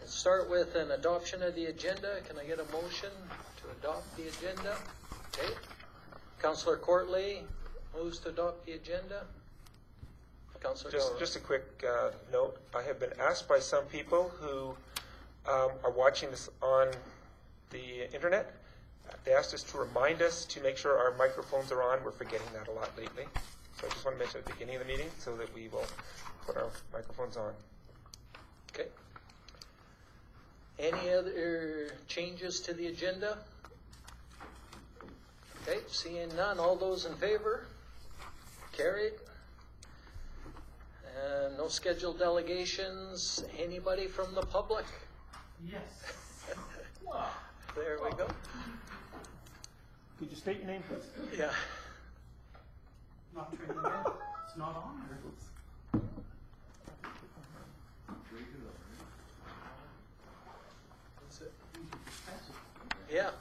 Start with an adoption of the agenda. Can I get a motion to adopt the agenda? Okay. Councillor Courtley moves to adopt the agenda. Councillor Just a quick note. I have been asked by some people who are watching this on the internet. They asked us to remind us to make sure our microphones are on. We're forgetting that a lot lately. So I just want to mention at the beginning of the meeting so that we will put our microphones on. Okay. Any other changes to the agenda? Okay, seeing none. All those in favor? Carried. No scheduled delegations. Anybody from the public? Yes. There we go. Could you state your name, please? Yeah. Not turning it. It's not on there. That's it. Yeah.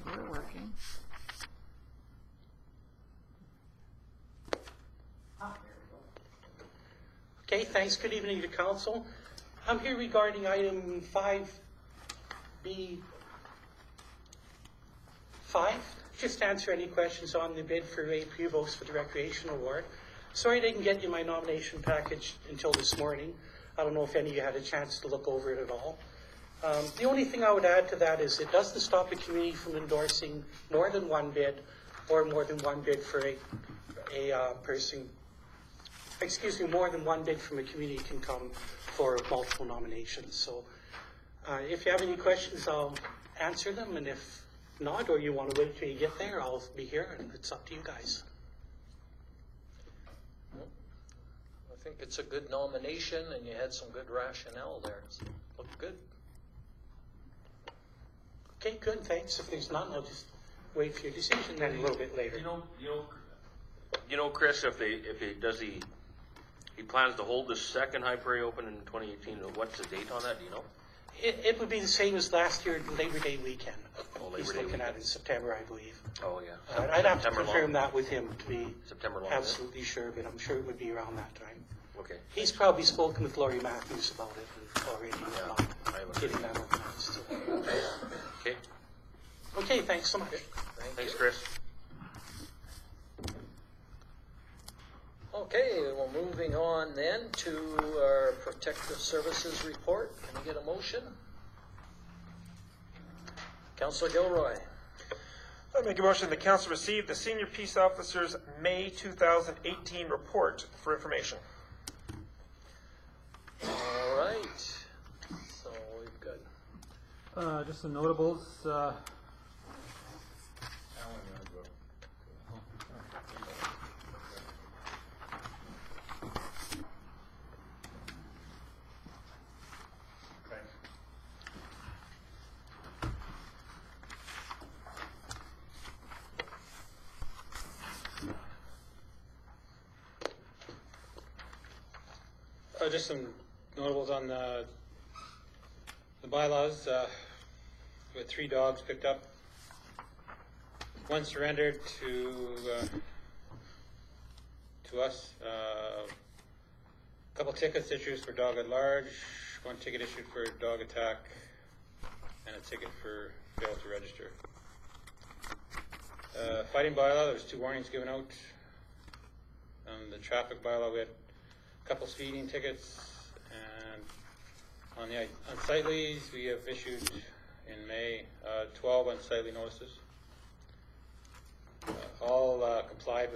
We're working. Okay, thanks. Good evening to council. I'm here regarding item 5B5. Just answer any questions on the bid for Ray Prevost for the Recreation Award. Sorry I didn't get you my nomination package until this morning. I don't know if any of you had a chance to look over it at all. The only thing I would add to that is it doesn't stop a community from endorsing more than one bid or more than one bid for a person. Excuse me, more than one bid from a community can come for multiple nominations. So if you have any questions, I'll answer them. And if not, or you want to wait till you get there, I'll be here, and it's up to you guys. I think it's a good nomination, and you had some good rationale there. So looked good. Okay, good, thanks. If there's none, I'll just wait for your decision then a little bit later. You know, Chris, if he plans to hold the second High Prairie Open in 2018. What's the date on that? Do you know? It would be the same as last year, Labor Day weekend. Oh, Labor He's Day looking weekend. at it in September, I believe. Oh yeah. I'd have to September confirm long. that with him to be September long. absolutely sure, but I'm sure it would be around that time. Okay. He's probably spoken with Laurie Matthews about it already. Yeah, about I haven't. getting that organized. Okay. Okay, thanks so much. Thanks, Chris. Okay, well, moving on then to our Protective Services report. Can I get a motion? Councillor Gilroy. I make a motion the council receive the Senior Peace Officers May 2018 report for information. All right. So we've got Just some notables. Just some notables on the bylaws. We had 3 dogs picked up. 1 surrendered to us. A couple tickets issued for dog at large. 1 ticket issued for dog attack, and a ticket for fail to register. Fighting bylaw, there was 2 warnings given out. The traffic bylaw, we had a couple speeding tickets, and on the unsightlies, we have issued in May 12 unsightly notices. All complied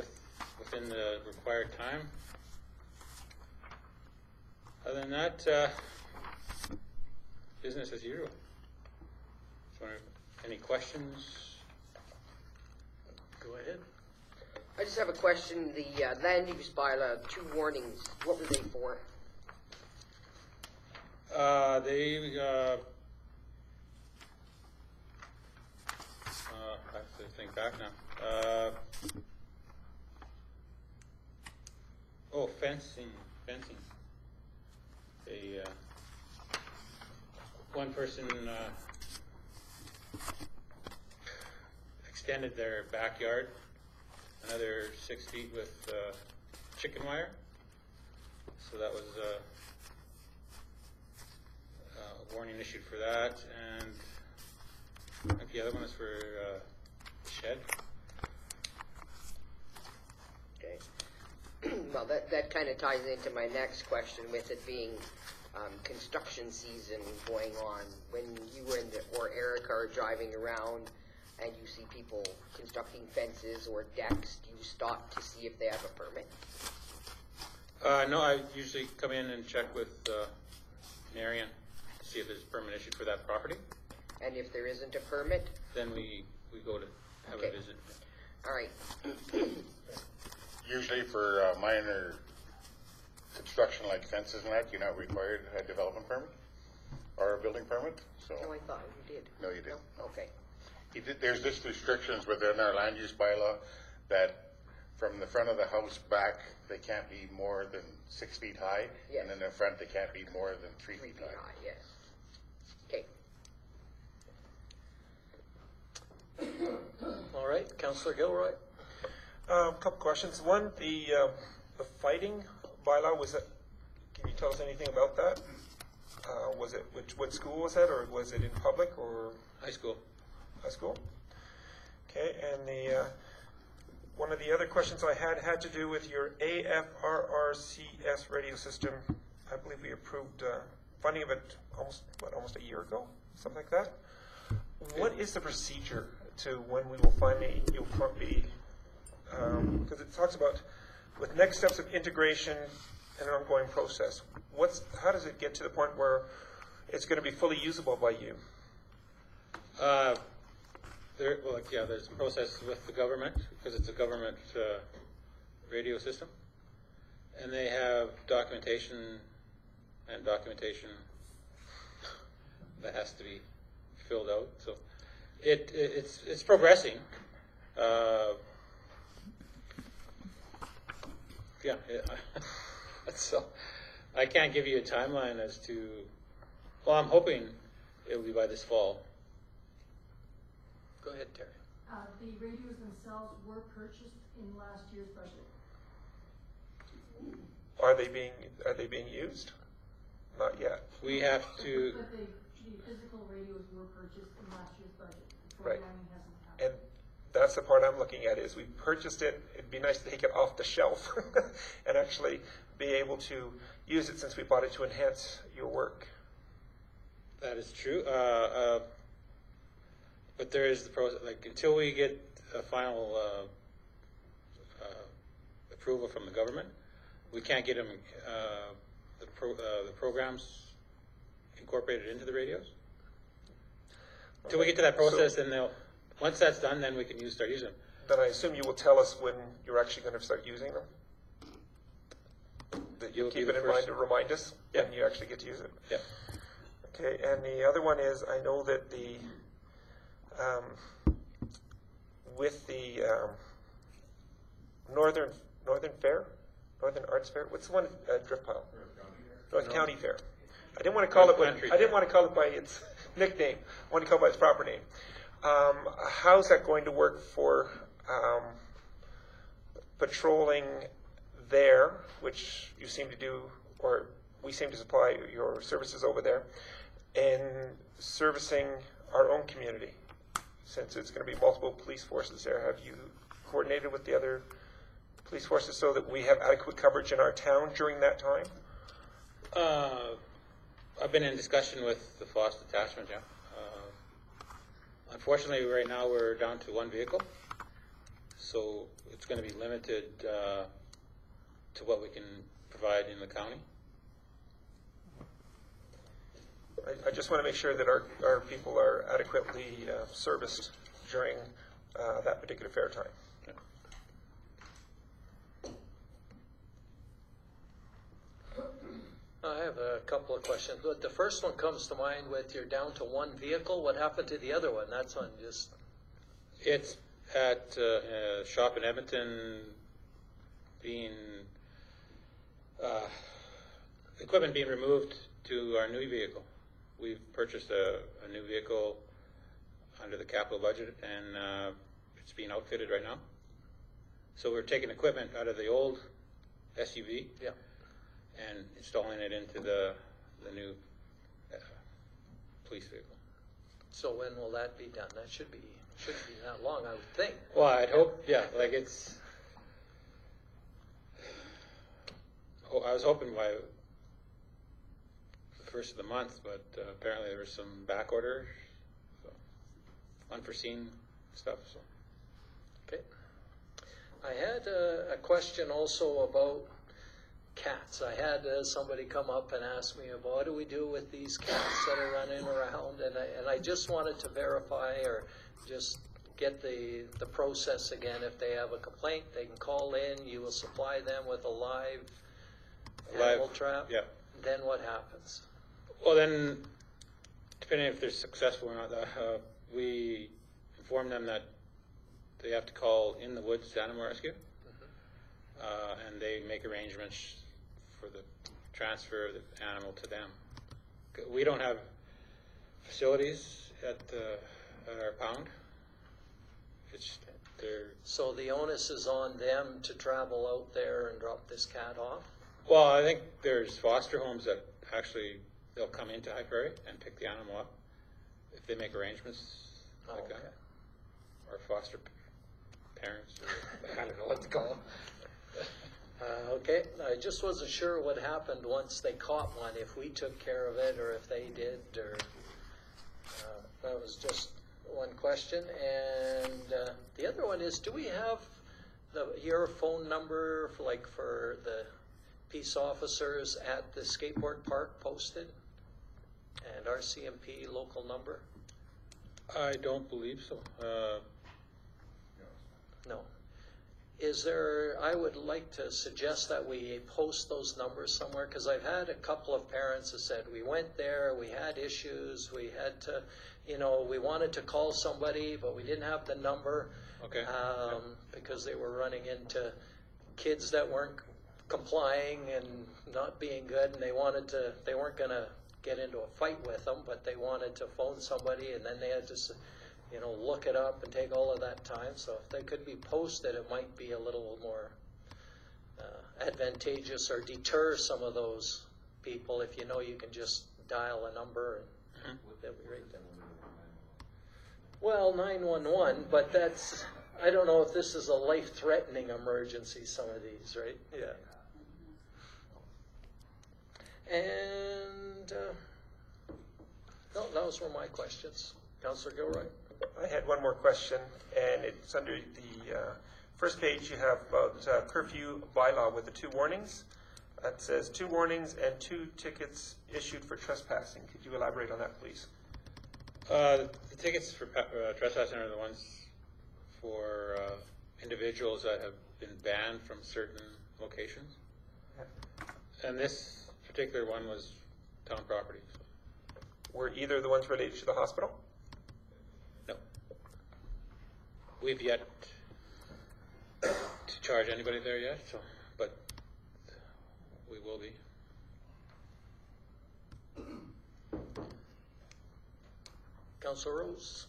within the required time. Other than that, business as usual. So, any questions? go ahead. I just have a question. The land use bylaw, 2 warnings, what were they for? They I have to think back now. Fencing. They one person extended their backyard another 6 feet with chicken wire, So that was a warning issued for that, and I think the other one is for shed. Okay. Well, that kind of ties into my next question with it being construction season going on. When you or Eric are driving around and you see people constructing fences or decks, do you stop to see if they have a permit? No, I usually come in and check with Marion to see if there's a permit issued for that property. And if there isn't a permit? Then we go to have Okay. a visit. All right. Usually for minor construction like fences and that, you're not required a development permit or a building permit, so. No, I thought you did. No, you didn't. No? Okay. There's just restrictions within our land use bylaw that from the front of the house back, they can't be more than 6 feet high. Yes. And in the front, they can't be more than 3 3 feet feet high. high, yes. Okay. All right, Councillor Gilroy. A couple questions. One, the fighting bylaw, was it, can you tell us anything about that? Was it, what school was that, or was it in public, or High school. high school? Okay, and the, one of the other questions I had to do with your AFRRCS radio system. I believe we approved funding of it almost a year ago, something like that. What is the procedure to when we will finally, you'll be, because it talks about with next steps of integration and an ongoing process. How does it get to the point where it's going to be fully usable by you? There's a process with the government, because it's a government radio system. And they have documentation that has to be filled out. So it's progressing. So I can't give you a timeline as to, well, I'm hoping it will be by this fall. Go ahead, Terry. The radios themselves were purchased in last year's budget. Are they being used? Not yet. We have to, But the physical radios were purchased in last year's budget. The Right. programming hasn't happened. And that's the part I'm looking at, is we purchased it. It'd be nice to take it off the shelf and actually be able to use it, since we bought it to enhance your work. that is true. But there is the process, like, until we get a final approval from the government, we can't get them, the programs incorporated into the radios. Until we get to that process, then once that's done, then we can start using them. Then I assume you will tell us when you're actually going to start using them? That you'll You'll be keep the it in mind first. to remind us Yeah. when you actually get to use it? Yeah. Okay, and the other one is, I know that with the Northern Arts Fair, what's the one at Drift Pile? North County Fair. I didn't want to call it by its nickname. I want to call it by its proper name. How's that going to work for patrolling there, which you seem to do, or we seem to supply your services over there, and servicing our own community, since it's going to be multiple police forces there? Have you coordinated with the other police forces so that we have adequate coverage in our town during that time? I've been in discussion with the Foss Detachment, yeah. Unfortunately, right now we're down to one vehicle, so it's going to be limited to what we can provide in the county. I just want to make sure that our people are adequately serviced during that particular fair time. I have a couple of questions. But the first one comes to mind with you're down to one vehicle. What happened to the other one? That's on just. It's at a shop in Edmonton, being equipment being removed to our new vehicle. We've purchased a new vehicle under the capital budget, and it's being outfitted right now. So we're taking equipment out of the old SUV, Yeah. and installing it into the new police vehicle. So when will that be done? That shouldn't be that long, I would think. Well, I'd hope, yeah, like it's, I was hoping by the first of the month, but apparently there was some back order, so unforeseen stuff, so. Okay. I had a question also about cats. I had somebody come up and ask me about what do we do with these cats that are running around, and I just wanted to verify or just get the process again. If they have a complaint, they can call in. You will supply them with a live animal trap. Yeah. Then what happens? Well, then, depending if they're successful or not, we inform them that they have to call In the Woods Animal Rescue, and they make arrangements for the transfer of the animal to them. We don't have facilities at our pound. So the onus is on them to travel out there and drop this cat off? Well, I think there's foster homes that actually, they'll come into High Prairie and pick the animal up if they make arrangements like that. Or foster parents, or I don't know what to call them. Okay, I just wasn't sure what happened once they caught one, if we took care of it or if they did, or that was just one question. And the other one is, do we have your phone number for the peace officers at the skateboard park posted, and RCMP local number? I don't believe so. No. Is there, I would like to suggest that we post those numbers somewhere, because I've had a couple of parents that said, we went there, we had issues, we had to, we wanted to call somebody, but we didn't have the number. Okay. Because they were running into kids that weren't complying and not being good, and they weren't going to get into a fight with them, but they wanted to phone somebody, and then they had to look it up and take all of that time. So if they could be posted, it might be a little more advantageous or deter some of those people if you can just dial a number and they'll be right there. Well, 911, but that's, I don't know if this is a life-threatening emergency, some of these, right? Yeah. And no, those were my questions. Councillor Gilroy. I had one more question, and it's under the first page. You have about curfew bylaw with the 2 warnings. It says 2 warnings and 2 tickets issued for trespassing. Could you elaborate on that, please? The tickets for trespassing are the ones for individuals that have been banned from certain locations. And this particular one was town property. So. Were either of the ones related to the hospital? No. We've yet to charge anybody there yet, so, but we will be. Councillor Rose.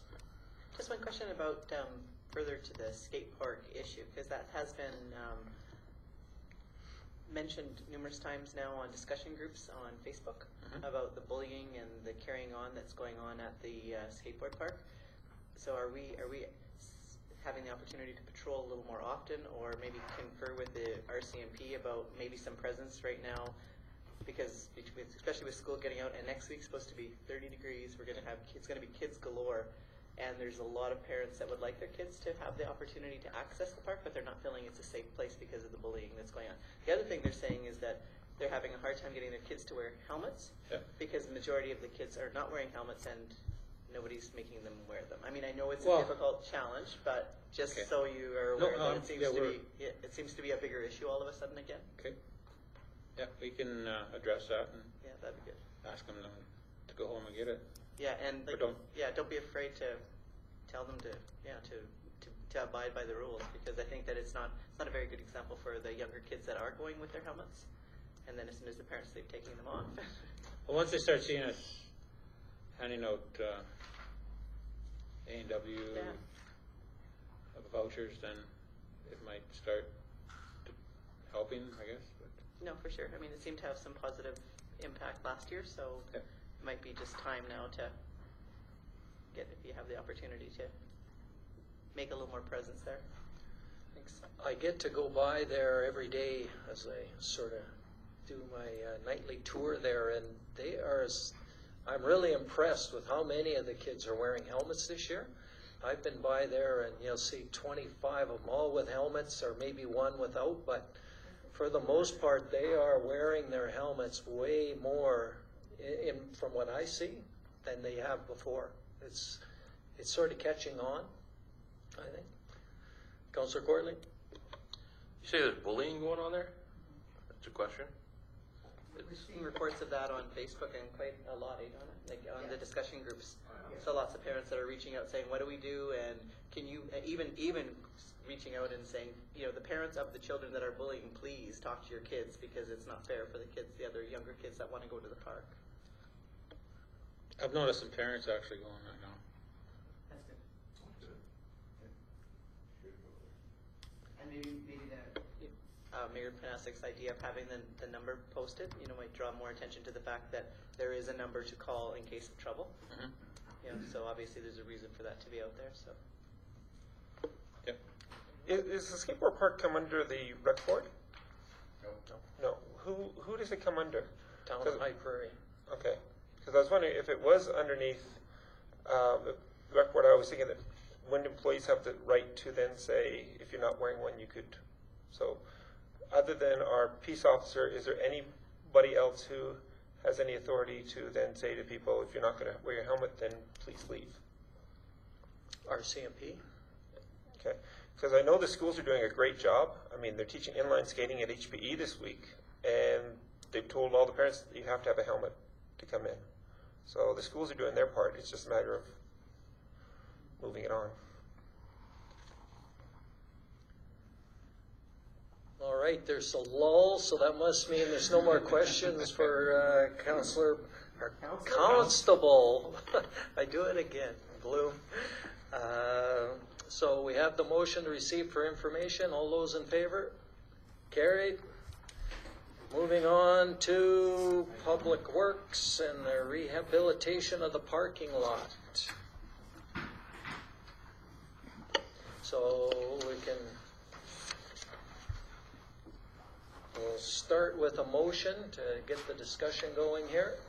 Just one question about further to the skate park issue, because that has been mentioned numerous times now on discussion groups on Facebook about the bullying and the carrying on that's going on at the skateboard park. So are we having the opportunity to patrol a little more often, or maybe confer with the RCMP about maybe some presence right now? Because especially with school getting out, and next week's supposed to be 30 degrees, it's going to be kids galore, and there's a lot of parents that would like their kids to have the opportunity to access the park, but they're not feeling it's a safe place because of the bullying that's going on. The other thing they're saying is that they're having a hard time getting their kids to wear helmets, because the majority of the kids are not wearing helmets and nobody's making them wear them. I mean, I know it's a difficult challenge, but just so you are aware that it seems to be a bigger issue all of a sudden again. Okay. Yeah, we can address that and that'd be good. ask them to go home and get it. Yeah, and don't be afraid to tell them to abide by the rules, because I think that it's not a very good example for the younger kids that are going with their helmets, and then as soon as the parents leave, taking them off. Well, once they start seeing us handing out A&W vouchers, then it might start helping, I guess. But No, for sure. I mean, it seemed to have some positive impact last year, so Yeah. it might be just time now to get, if you have the opportunity to make a little more presence there. Thanks. I get to go by there every day as I sort of do my nightly tour there, and they are. I'm really impressed with how many of the kids are wearing helmets this year. I've been by there, and you'll see 25 of them all with helmets, or maybe one without. But for the most part, they are wearing their helmets way more, from what I see, than they have before. It's sort of catching on, I think. Councillor Courtly? You say there's bullying going on there? That's a question. We've seen reports of that on Facebook and quite a lot, on it, like on the discussion groups. So lots of parents that are reaching out saying, what do we do? And can you, even reaching out and saying, you know, the parents of the children that are bullying, please talk to your kids because it's not fair for the kids, the other younger kids that want to go to the park. I've noticed some parents actually going right now. That's good. And maybe that Mayor Panasik's idea of having the number posted, you know, might draw more attention to the fact that there is a number to call in case of trouble. Mm-hmm. You know, so obviously there's a reason for that to be out there. So. Yep. Is the skateboard park come under the rec board? No. No. Who does it come under? Town of High Prairie. Okay. Because I was wondering if it was underneath the rec board. I was thinking that when employees have the right to then say, if you're not wearing one, you could. So, other than our peace officer, is there anybody else who has any authority to then say to people, if you're not going to wear your helmet, then please leave? RCMP. Okay. Because I know the schools are doing a great job. I mean, they're teaching inline skating at HPE this week, and they've told all the parents that you have to have a helmet to come in. So the schools are doing their part. It's just a matter of moving it on. All right, there's a lull, so that must mean there's no more questions for Constable. I do it again, Bloom. So we have the motion to receive for information. All those in favor? Carried. Moving on to Public Works and the rehabilitation of the parking lot. So we'll start with a motion to get the discussion going here.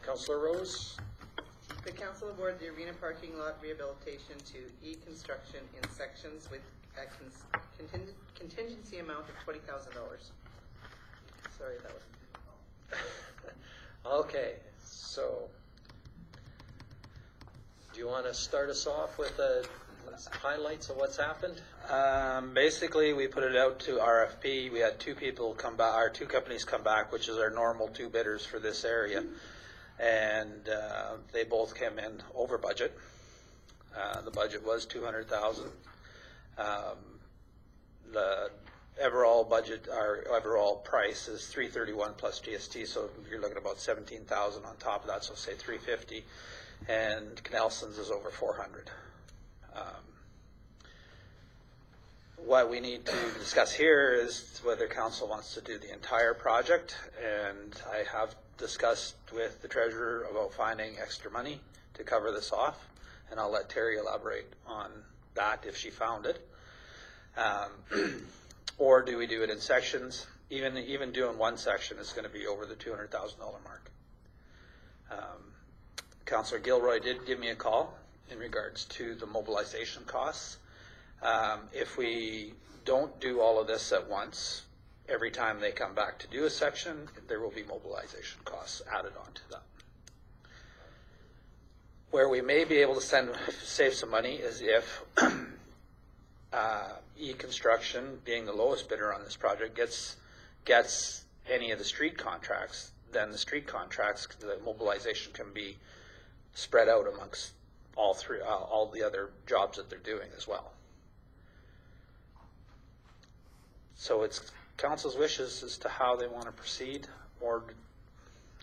Councillor Rose? The council award the arena parking lot rehabilitation to E-Construction in sections with a contingency amount of $20,000. Sorry, that was. Okay, so do you want to start us off with the highlights of what's happened? Basically, we put it out to RFP. We had two people come back, our two companies come back, which is our normal two bidders for this area. And they both came in over budget. The budget was $200,000. The overall budget, our overall price is $331 plus GST, so you're looking at about $17,000 on top of that, so say $350. And Knelson's is over $400. What we need to discuss here is whether council wants to do the entire project, and I have discussed with the treasurer about finding extra money to cover this off, and I'll let Terry elaborate on that if she found it. Or do we do it in sections? Even doing one section is going to be over the $200,000 mark. Councillor Gilroy did give me a call in regards to the mobilization costs. If we don't do all of this at once, every time they come back to do a section, there will be mobilization costs added onto that. Where we may be able to save some money is if E-Construction, being the lowest bidder on this project, gets any of the street contracts, then the street contracts, the mobilization can be spread out amongst all the other jobs that they're doing as well. So it's council's wishes as to how they want to proceed or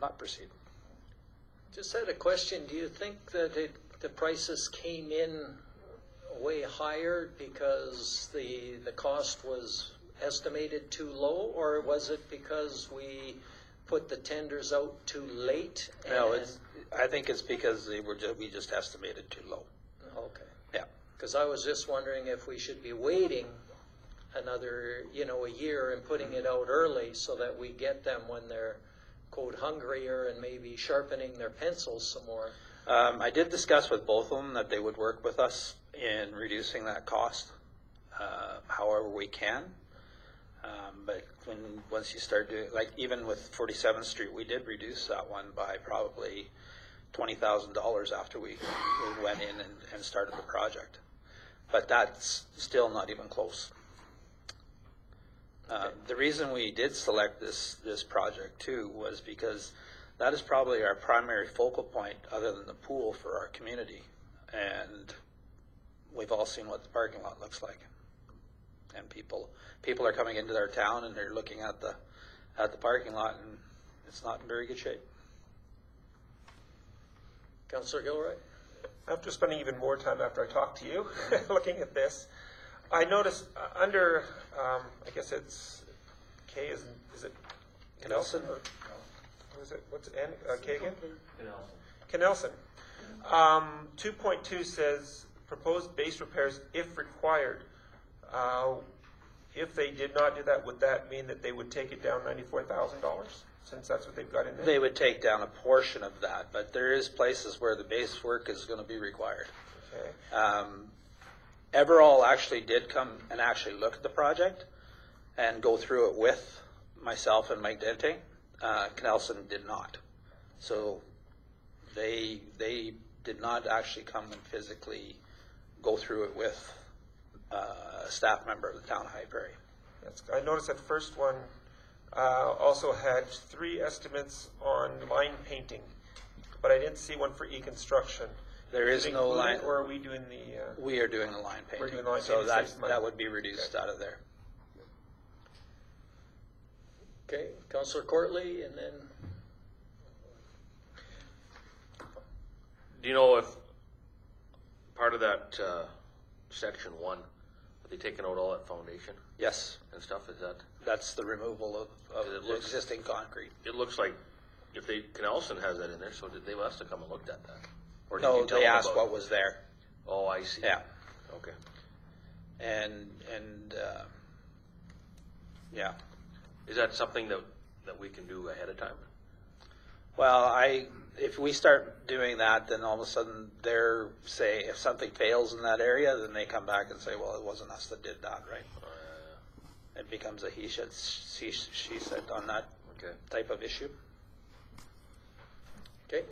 not proceed. Just had a question. Do you think that the prices came in way higher because the cost was estimated too low, or was it because we put the tenders out too late? No, I think it's because we just estimated too low. Okay. Yeah. Because I was just wondering if we should be waiting another, a year and putting it out early so that we get them when they're, quote, hungrier and maybe sharpening their pencils some more. I did discuss with both of them that they would work with us in reducing that cost, however we can. But once you start doing, like even with 47th Street, we did reduce that one by probably $20,000 after we went in and started the project. But that's still not even close. The reason we did select this project too was because that is probably our primary focal point other than the pool for our community. And we've all seen what the parking lot looks like. And people are coming into our town and they're looking at the parking lot and it's not in very good shape. Councillor Gilroy? After spending even more time after I talked to you, looking at this, I noticed under, I guess it's K, is it Knelson? Or what is it? What's N? K again? Knelson. 2.2 says proposed base repairs if required. If they did not do that, would that mean that they would take it down $94,000? Since that's what they've got in there? They would take down a portion of that, but there is places where the base work is going to be required. Okay. Everall actually did come and actually look at the project and go through it with myself and Mike Dente. Knelson did not. So they did not actually come and physically go through it with a staff member of the town of High Prairie. I noticed that first one also had 3 estimates on line painting, but I didn't see one for e-construction. There is no line. Or are we doing the... We are doing the line painting. We're doing the line so painting. that would be reduced out of there. Okay, Councillor Courtley, and then... Do you know if part of that section 1, are they taking out all that foundation Yes, and stuff? Is that? that's the removal of It the looks- existing concrete. It looks like if Knelson has that in there, so they must have come and looked at that. Or did No, you tell they them asked about what it? was there. Oh, I see. Yeah, Okay. and yeah. Is that something that we can do ahead of time? Well, if we start doing that, then all of a sudden they're say if something fails in that area, then they come back and say, well, it wasn't us that did that, right? It becomes a he said, she said on that Okay. type of issue. Okay,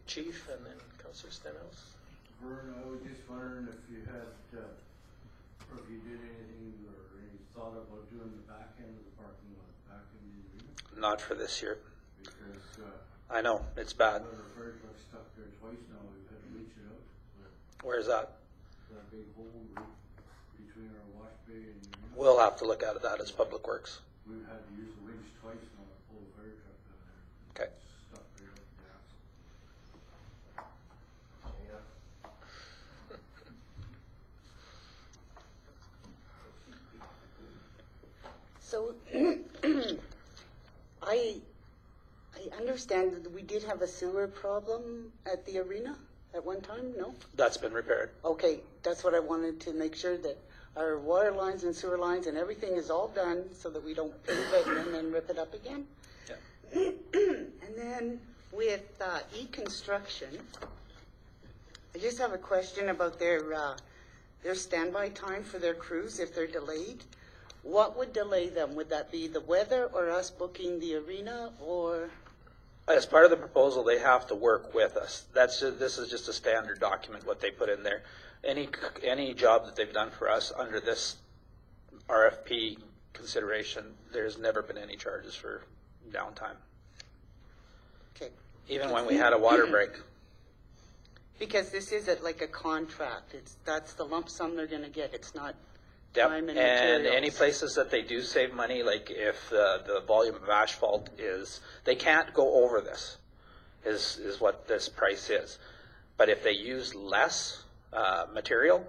Chief, and then Councillor Stenhouse. Vern, I was just wondering if you had, or if you did anything or any thought about doing the back end of the parking lot, back in the arena? Not for this year. Because, I know, it's bad. our fire truck stuck there twice now, we've had to reach it out. Where's that? That big hole between our wash bay and the arena. We'll have to look at that as Public Works. We've had to use the winch twice now to pull the fire truck down there. Okay. It's stuck right up the axle. So, I understand that we did have a sewer problem at the arena at one time, no? That's been repaired. Okay, that's what I wanted to make sure, that our water lines and sewer lines and everything is all done so that we don't pave it and then rip it up again. Yeah. And then with e-construction, I just have a question about their standby time for their crews if they're delayed. What would delay them? Would that be the weather or us booking the arena, or? As part of the proposal, they have to work with us. This is just a standard document, what they put in there. Any job that they've done for us under this RFP consideration, there's never been any charges for downtime. Okay. Even when we had a water break. Because this isn't like a contract. That's the lump sum they're going to get. It's not Yep. time and And materials. any places that they do save money, like if the volume of asphalt is, they can't go over this, is what this price is. But if they use less material,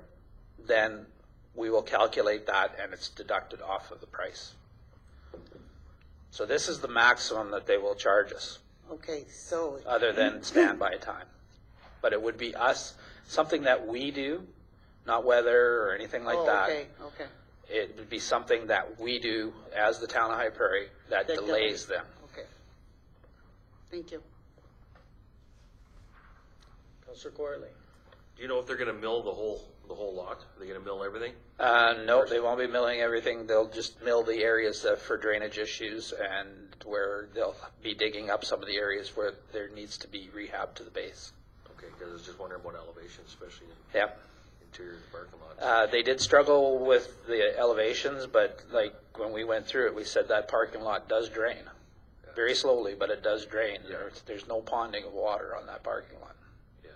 then we will calculate that and it's deducted off of the price. So this is the maximum that they will charge us, Okay, so, other than standby time. But it would be us, something that we do, not weather or anything like oh, that. okay, okay. It would be something that we do as the town of High Prairie that That delays them. Okay. Thank you. Councillor Corley. Do you know if they're gonna mill the whole lot? Are they gonna mill everything? No, they won't be milling everything. They'll just mill the areas for drainage issues and where they'll be digging up some of the areas where there needs to be rehab to the base. Okay, because I was just wondering what elevation, especially in Yep. interior of the parking lot. They did struggle with the elevations, but like when we went through it, we said that parking lot does drain. Very slowly, but it does drain. There's no ponding of water on that parking lot. Yeah.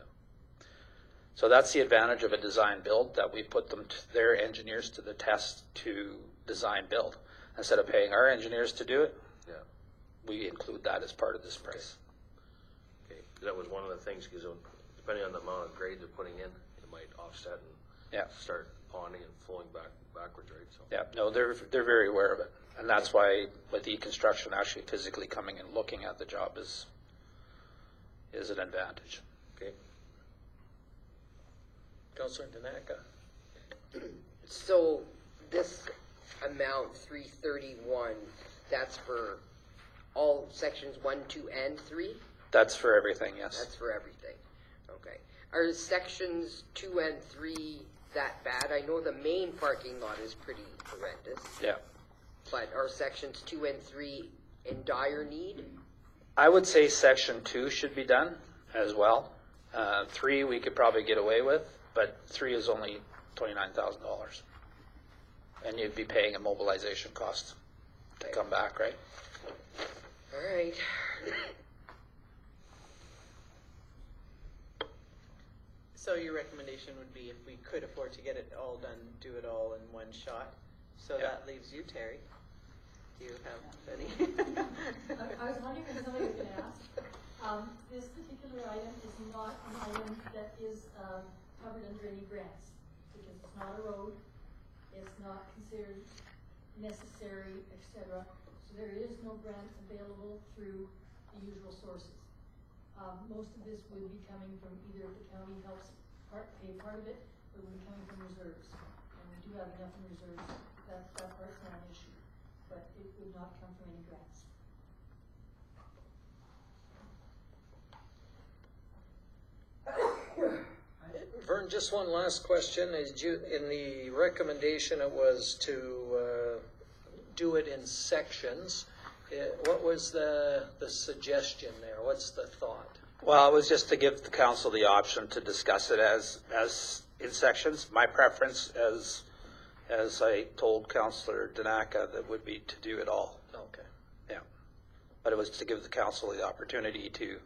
So that's the advantage of a design build, that we put their engineers to the test to design build. Instead of paying our engineers to do it, Yeah. we include that as part of this price. Okay, that was one of the things, because depending on the amount of grade they're putting in, it might offset and Yeah. start ponding and flowing backwards, right? So. Yeah, no, they're very aware of it. And that's why with the construction actually physically coming and looking at the job is an advantage. Okay. Councillor Danaka. So this amount, 331, that's for all sections 1, 2, and 3? That's for everything, yes. That's for everything. Okay. Are sections 2 and 3 that bad? I know the main parking lot is pretty horrendous, Yeah. but are sections 2 and 3 in dire need? I would say section 2 should be done as well. 3 we could probably get away with, but 3 is only $29,000. And you'd be paying a mobilization cost to come back, right? All right. So your recommendation would be, if we could afford to get it all done, do it all in one shot. So Yeah. that leaves you, Terry. Do you have any? I was wondering if somebody was gonna ask. This particular item is not an item that is, covered under any grants, because it's not a road, it's not considered necessary, etc. So there is no grant available through the usual sources. Most of this will be coming from either the county helps pay part of it, or will be coming from reserves. And we do have enough in reserves, that part's not an issue, but it would not come from any grants. Vern, just one last question. In the recommendation, it was to do it in sections. What was the suggestion there? What's the thought? Well, it was just to give the council the option to discuss it as in sections. My preference, as I told Councillor Danaka, that would be to do it all. Okay. Yeah. But it was to give the council the opportunity to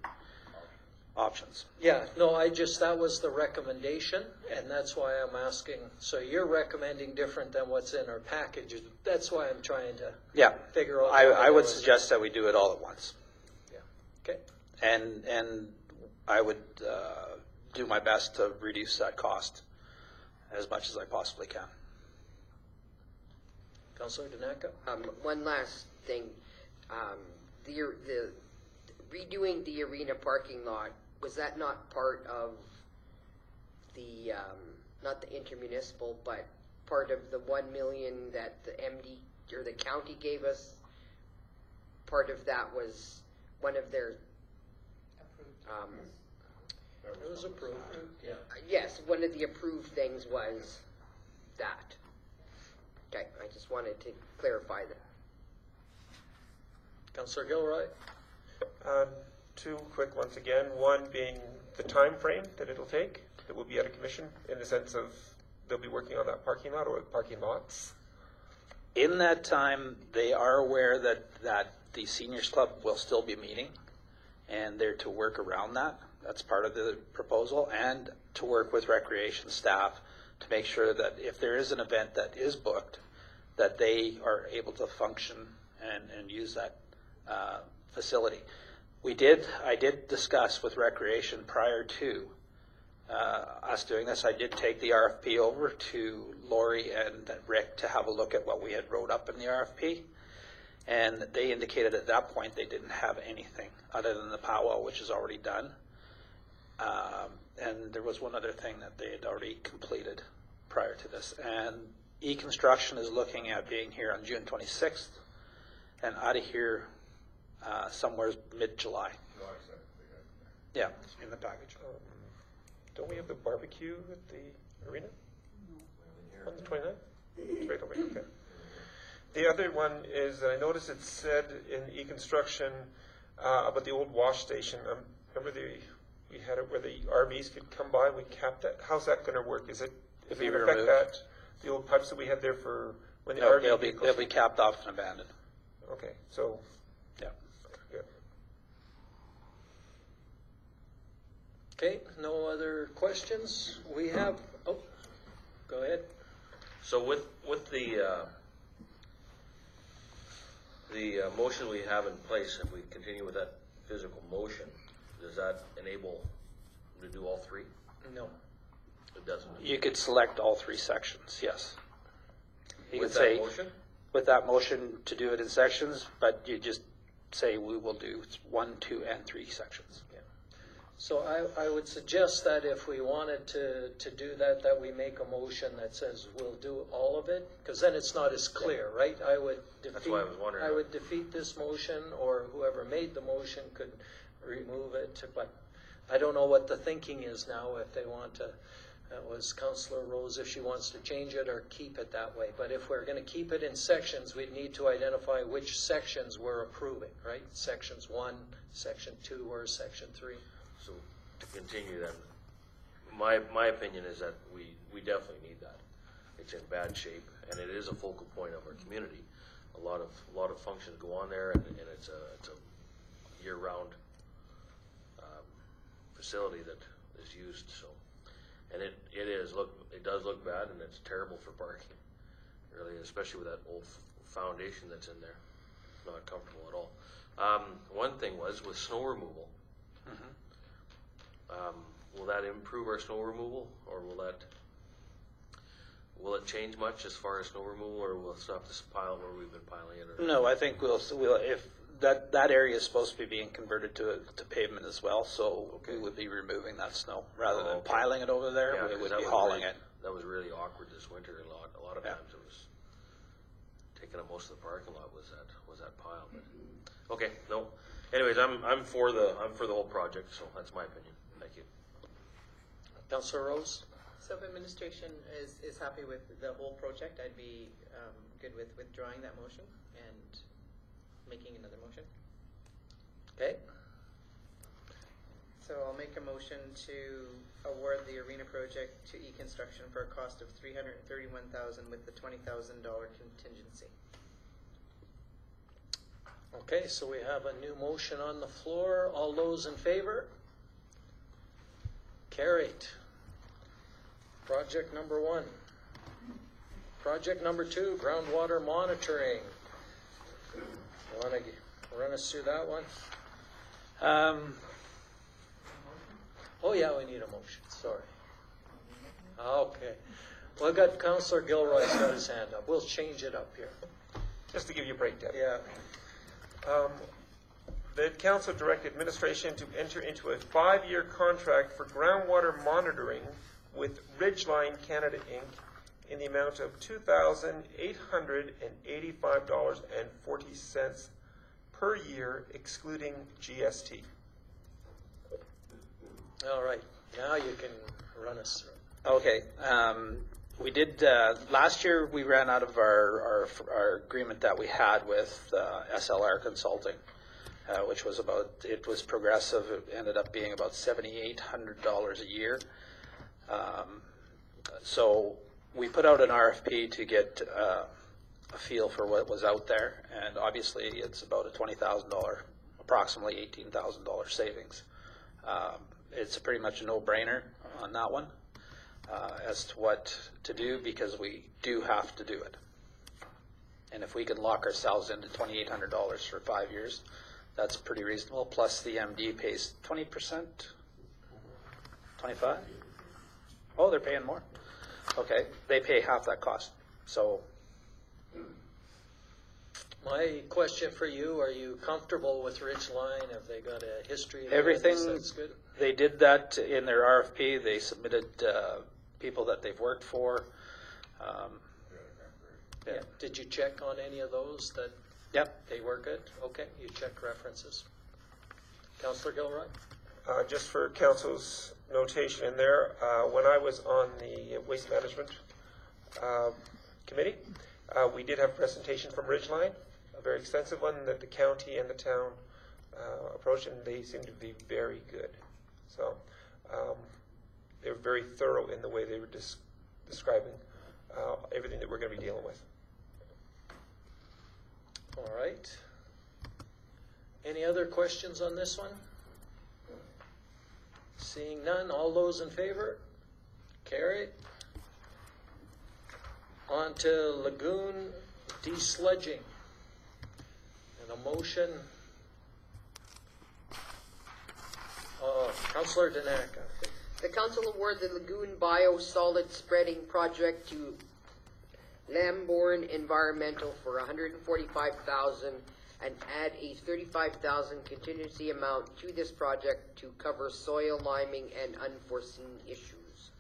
options. Yeah, no, that was the recommendation, and that's why I'm asking. So you're recommending different than what's in our package. That's why I'm trying to Yeah. figure out. I would suggest that we do it all at once. Yeah. Okay. And I would do my best to reduce that cost as much as I possibly can. Councillor Danaka? One last thing. The redoing the arena parking lot, was that not part of the, not the intermunicipal, but part of the 1 million that the MD or the county gave us? Part of that was one of their, It was approved. Yeah. yes, one of the approved things was that. Okay, I just wanted to clarify that. Councillor Gilroy? Two quick ones again. One being the time frame that it'll take, that will be out of commission, in the sense of they'll be working on that parking lot or parking lots. In that time, they are aware that the seniors club will still be meeting, and they're to work around that. That's part of the proposal, and to work with recreation staff to make sure that if there is an event that is booked, that they are able to function and use that facility. I did discuss with recreation prior to us doing this. I did take the RFP over to Lori and Rick to have a look at what we had wrote up in the RFP. And they indicated at that point they didn't have anything other than the powwow, which is already done. And there was one other thing that they had already completed prior to this. And E-Construction is looking at being here on June 26th and out of here somewhere mid-July. Yeah, in the package. Don't we have the barbecue at the arena? On the 29th? It's right over here, okay. The other one is, I noticed it said in E-Construction about the old wash station. Remember we had it where the RVs could come by, we capped that. How's that going to work? Is it, if Be we affect removed. that, the old pipes that we had there for when the No, RV they'll be capped off and abandoned. Okay, so, Yeah. good. Okay, no other questions? We have, oh, go ahead. So with the motion we have in place, if we continue with that physical motion, does that enable to do all three? No. It doesn't. You could select all three sections, yes. You With could that say, motion? with that motion to do it in sections, but you just say we will do 1, 2, and 3 sections. So I would suggest that if we wanted to do that, that we make a motion that says we'll do all of it, because then it's not as clear, right? I would defeat. That's why I was wondering. I would defeat this motion, or whoever made the motion could remove it, but I don't know what the thinking is now, if they want to, that was Councillor Rose, if she wants to change it or keep it that way. But if we're going to keep it in sections, we'd need to identify which sections we're approving, right? Sections 1, Section 2, or Section 3. So to continue then, my opinion is that we definitely need that. It's in bad shape, and it is a focal point of our community. A lot of functions go on there, and it's a year-round facility that is used. So, and it does look bad, and it's terrible for parking. Really, especially with that old foundation that's in there, not comfortable at all. One thing was with snow removal. Will that improve our snow removal, or will it change much as far as snow removal, or will it stop this pile where we've been piling it? Or? No, I think we'll if that area is supposed to be being converted to pavement as well, so we would be removing that snow rather than piling it over there. Yeah, we 'cause would that be was hauling really, it. That was really awkward this winter. A lot of Yeah. times it was taking up most of the parking lot was that pile. But, okay, no. Anyways, I'm for the whole project, so that's my opinion. Thank you. Councillor Rose? So if administration is happy with the whole project, I'd be good with withdrawing that motion and making another motion. Okay. So I'll make a motion to award the arena project to E-Construction for a cost of $331,000 with the $20,000 contingency. Okay, so we have a new motion on the floor. All those in favor? Carried. Project number 1. Project number 2, groundwater monitoring. You want to run us through that one? Oh yeah, we need a motion, sorry. Okay. Well, I got Councillor Gilroy's got his hand up. We'll change it up here. Just to give you a breakdown. Yeah. The council directed administration to enter into a 5-year contract for groundwater monitoring with Ridgeline Canada Inc. in the amount of $2,885.40 per year, excluding GST. All right. Now you can run us through. Okay. We did last year. We ran out of our agreement that we had with SLR Consulting, which was it was progressive. It ended up being about $7,800 a year. So we put out an RFP to get a feel for what was out there, and obviously it's about a $20,000, approximately $18,000 savings. It's pretty much a no-brainer on that one as to what to do, because we do have to do it. And if we can lock ourselves into $2,800 for 5 years, that's pretty reasonable. Plus the MD pays 20%, 25. Oh, they're paying more. Okay, they pay half that cost. So My question for you, are you comfortable with Ridgeline? Have they got a history of everything, this that's good? they did that in their RFP. They submitted people that they've worked for. Yeah. Did you check on any of those that Yep. they were good? Okay, you checked references. Councillor Gilroy? Just for council's notation in there, when I was on the waste management committee, we did have a presentation from Ridgeline, a very extensive one that the county and the town approached, and they seemed to be very good. So they were very thorough in the way they were describing everything that we're going to be dealing with. All right. Any other questions on this one? Seeing none, all those in favor? Carried. On to lagoon desludging. And a motion. Councillor Danaka. The council award the Lagoon Bio-Solid Spreading Project to Lambourne Environmental for $145,000 and add a $35,000 contingency amount to this project to cover soil liming and unforeseen issues.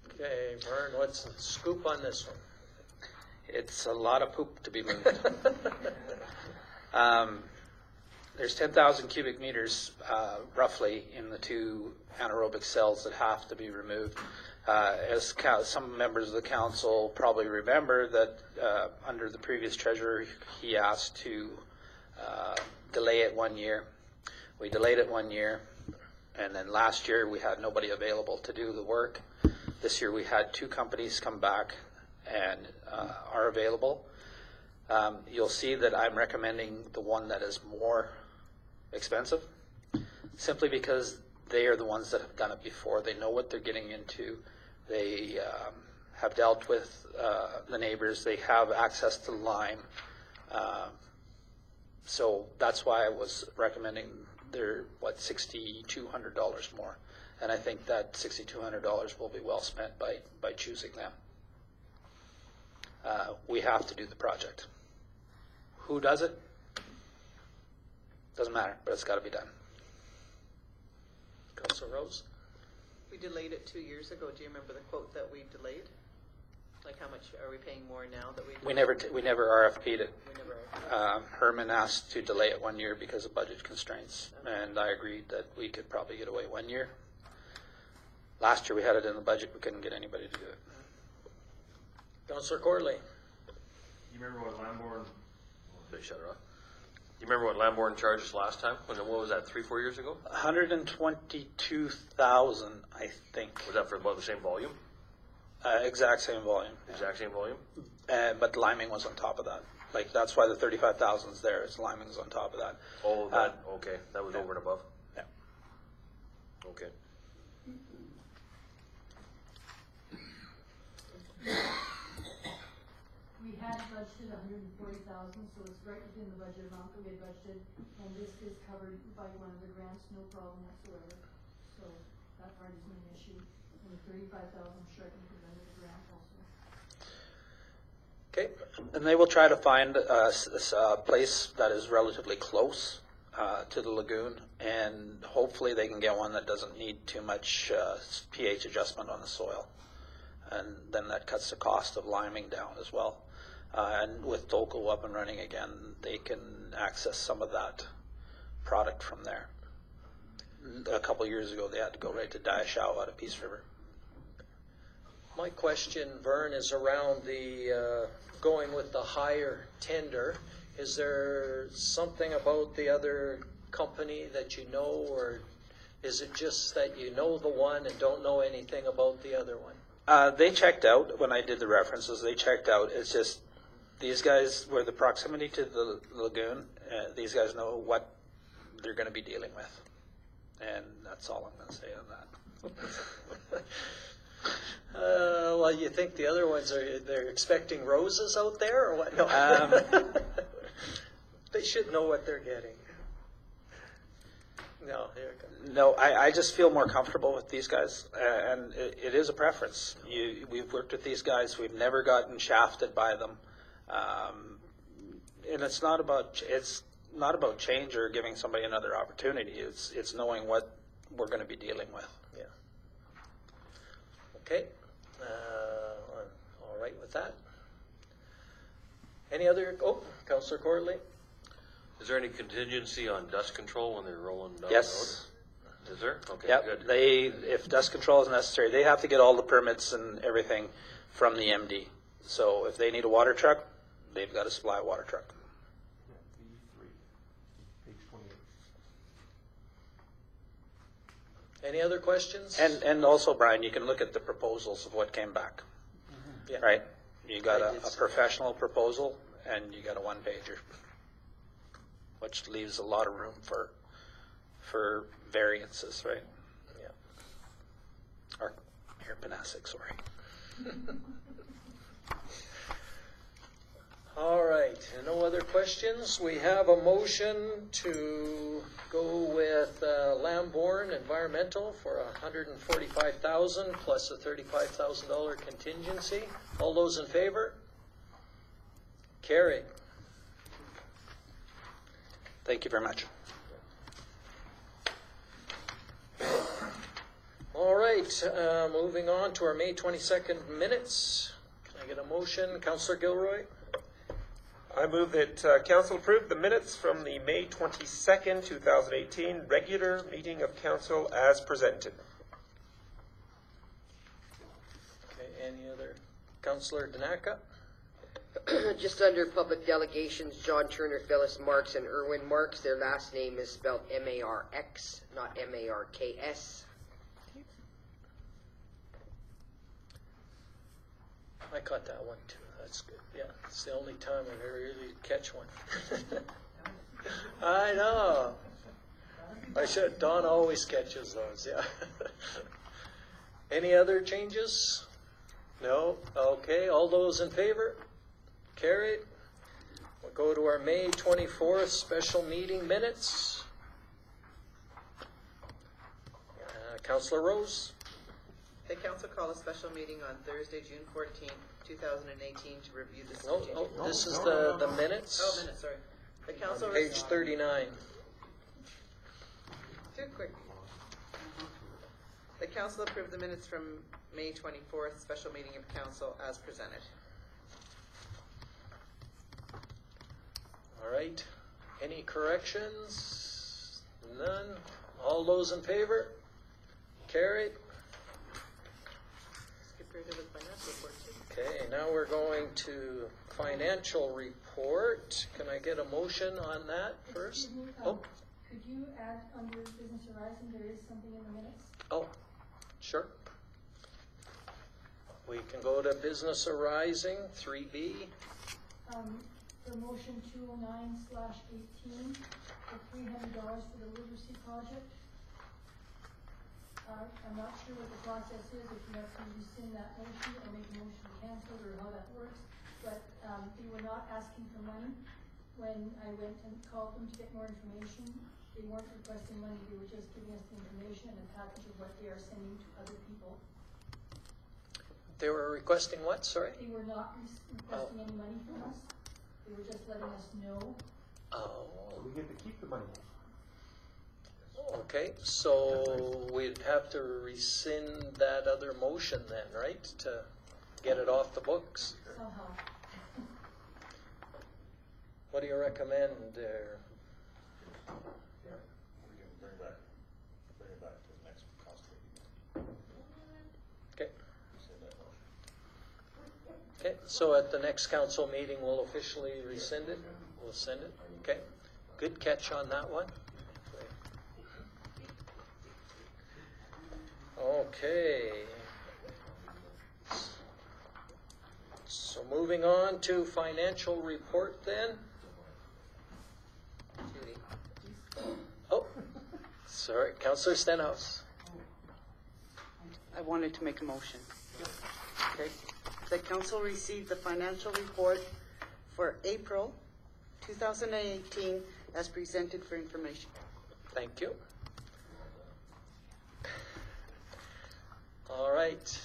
Okay, Vern, what's the scoop on this one? It's a lot of poop to be moved. There's 10,000 cubic meters roughly in the two anaerobic cells that have to be removed. As some members of the council probably remember that under the previous treasurer, he asked to delay it 1 year. We delayed it 1 year, and then last year we had nobody available to do the work. This year we had two companies come back and are available. You'll see that I'm recommending the one that is more expensive, simply because they are the ones that have done it before. They know what they're getting into. They have dealt with the neighbors. They have access to lime. So that's why I was recommending they're, $6,200 more. And I think that $6,200 will be well spent by choosing them. We have to do the project. Who does it? Doesn't matter, but it's got to be done. Councillor Rose? We delayed it 2 years ago. Do you remember the quote that we delayed? Like how much are we paying more now that we delayed? We never RFP'd it. We never Herman asked to delay it 1 year because of budget constraints, and I agreed that we could probably get away 1 year. Last year we had it in the budget. We couldn't get anybody to do it. Councillor Corley? You remember what Lambourne? They shut her off. You remember what Lambourne charged us last time? What was that? 3-4 years ago? 122,000, I think. Was that for about the same volume? Exact same volume. Exact same volume. But liming was on top of that. Like that's why the 35,000 is there. Is liming's on top of that. Oh, that okay. That was over and above. Yeah. Okay. We had budgeted $140,000, so it's right within the budget amount that we had budgeted, and this is covered by one of the grants, no problem whatsoever. So that part isn't an issue. And the $35,000, sure I can put under the grant also. Okay. And they will try to find a place that is relatively close to the lagoon, and hopefully they can get one that doesn't need too much pH adjustment on the soil. And then that cuts the cost of liming down as well. And with Tolko up and running again, they can access some of that product from there. A couple of years ago, they had to go right to Diashow out of Peace River. My question, Vern, is around the going with the higher tender. Is there something about the other company that you know, or is it just that you know the one and don't know anything about the other one? They checked out when I did the references. They checked out. It's just these guys were the proximity to the lagoon. These guys know what they're going to be dealing with, and that's all I'm going to say on that. Well, you think the other ones they're expecting roses out there, or what? No. They should know what they're getting. No, here it comes. No, I just feel more comfortable with these guys, and it is a preference. We've worked with these guys. We've never gotten shafted by them, and it's not about change or giving somebody another opportunity. It's knowing what we're going to be dealing with. Yeah. Okay. All right with that. Any other? Oh, Councillor Courtly. Is there any contingency on dust control when they're rolling down Yes. the road? Is there? Okay, Yep. good. If dust control is necessary, they have to get all the permits and everything from the MD. So if they need a water truck, they've got to supply a water truck. Any other questions? And also, Brian, you can look at the proposals of what came back. Yeah. Right? You got I a did see professional proposal and you got a one-pager, which leaves a lot of room for variances, right? Yeah. Or Mayor Panasic, sorry. All right, no other questions. We have a motion to go with Lambourne Environmental for $145,000 plus a $35,000 contingency. All those in favor? Carried. Thank you very much. All right, moving on to our May 22nd minutes. Can I get a motion? Councillor Gilroy? I move that council approve the minutes from the May 22nd, 2018 regular meeting of council as presented. Okay, any other? Councillor Danaka? Just under public delegations, John Turner, Phyllis Marks, and Erwin Marks. Their last name is spelled M-A-R-X, not M-A-R-K-S. I caught that one too. That's good. Yeah, it's the only time I've ever really catch one. I know. I should. Don always catches those. Yeah. Any other changes? No. Okay. All those in favor? Carried. We'll go to our May 24th special meeting minutes. Councillor Rose. The council called a special meeting on Thursday, June 14th, 2018 to review this. This is the minutes. Oh, minutes, sorry. The council. Page 39. Too quick. The council approved the minutes from May 24th, special meeting of council as presented. All right. Any corrections? None. All those in favor? Carried. Skip right over the financial report too. Okay, now we're going to financial report. Can I get a motion on that first? Excuse me, Oh, could you add under Business Horizon, there is something in the minutes? oh, sure. We can go to Business Arising, 3B. Promotion 209/18 for $300 for the Literacy Project. I'm not sure what the process is, if you have to rescind that motion or make a motion to cancel or how that works, but they were not asking for money. When I went and called them to get more information, they weren't requesting money, they were just giving us the information and a package of what they are sending to other people. They were requesting what, sorry? They were not requesting any money from us, they were just letting us know. Oh, We get to keep the money. okay, so we'd have to rescind that other motion then, right? To get it off the books? Somehow. What do you recommend there? Yeah, we can bring it back to the next council meeting. Okay. Rescind that motion. Okay, so at the next council meeting, we'll officially rescind it? We'll send it? Okay. Good catch on that one. Okay. So moving on to financial report then. Judy. Oh, sorry, Councillor Stenhouse. I wanted to make a motion. Okay. The council received the financial report for April 2018 as presented for information. Thank you. All right.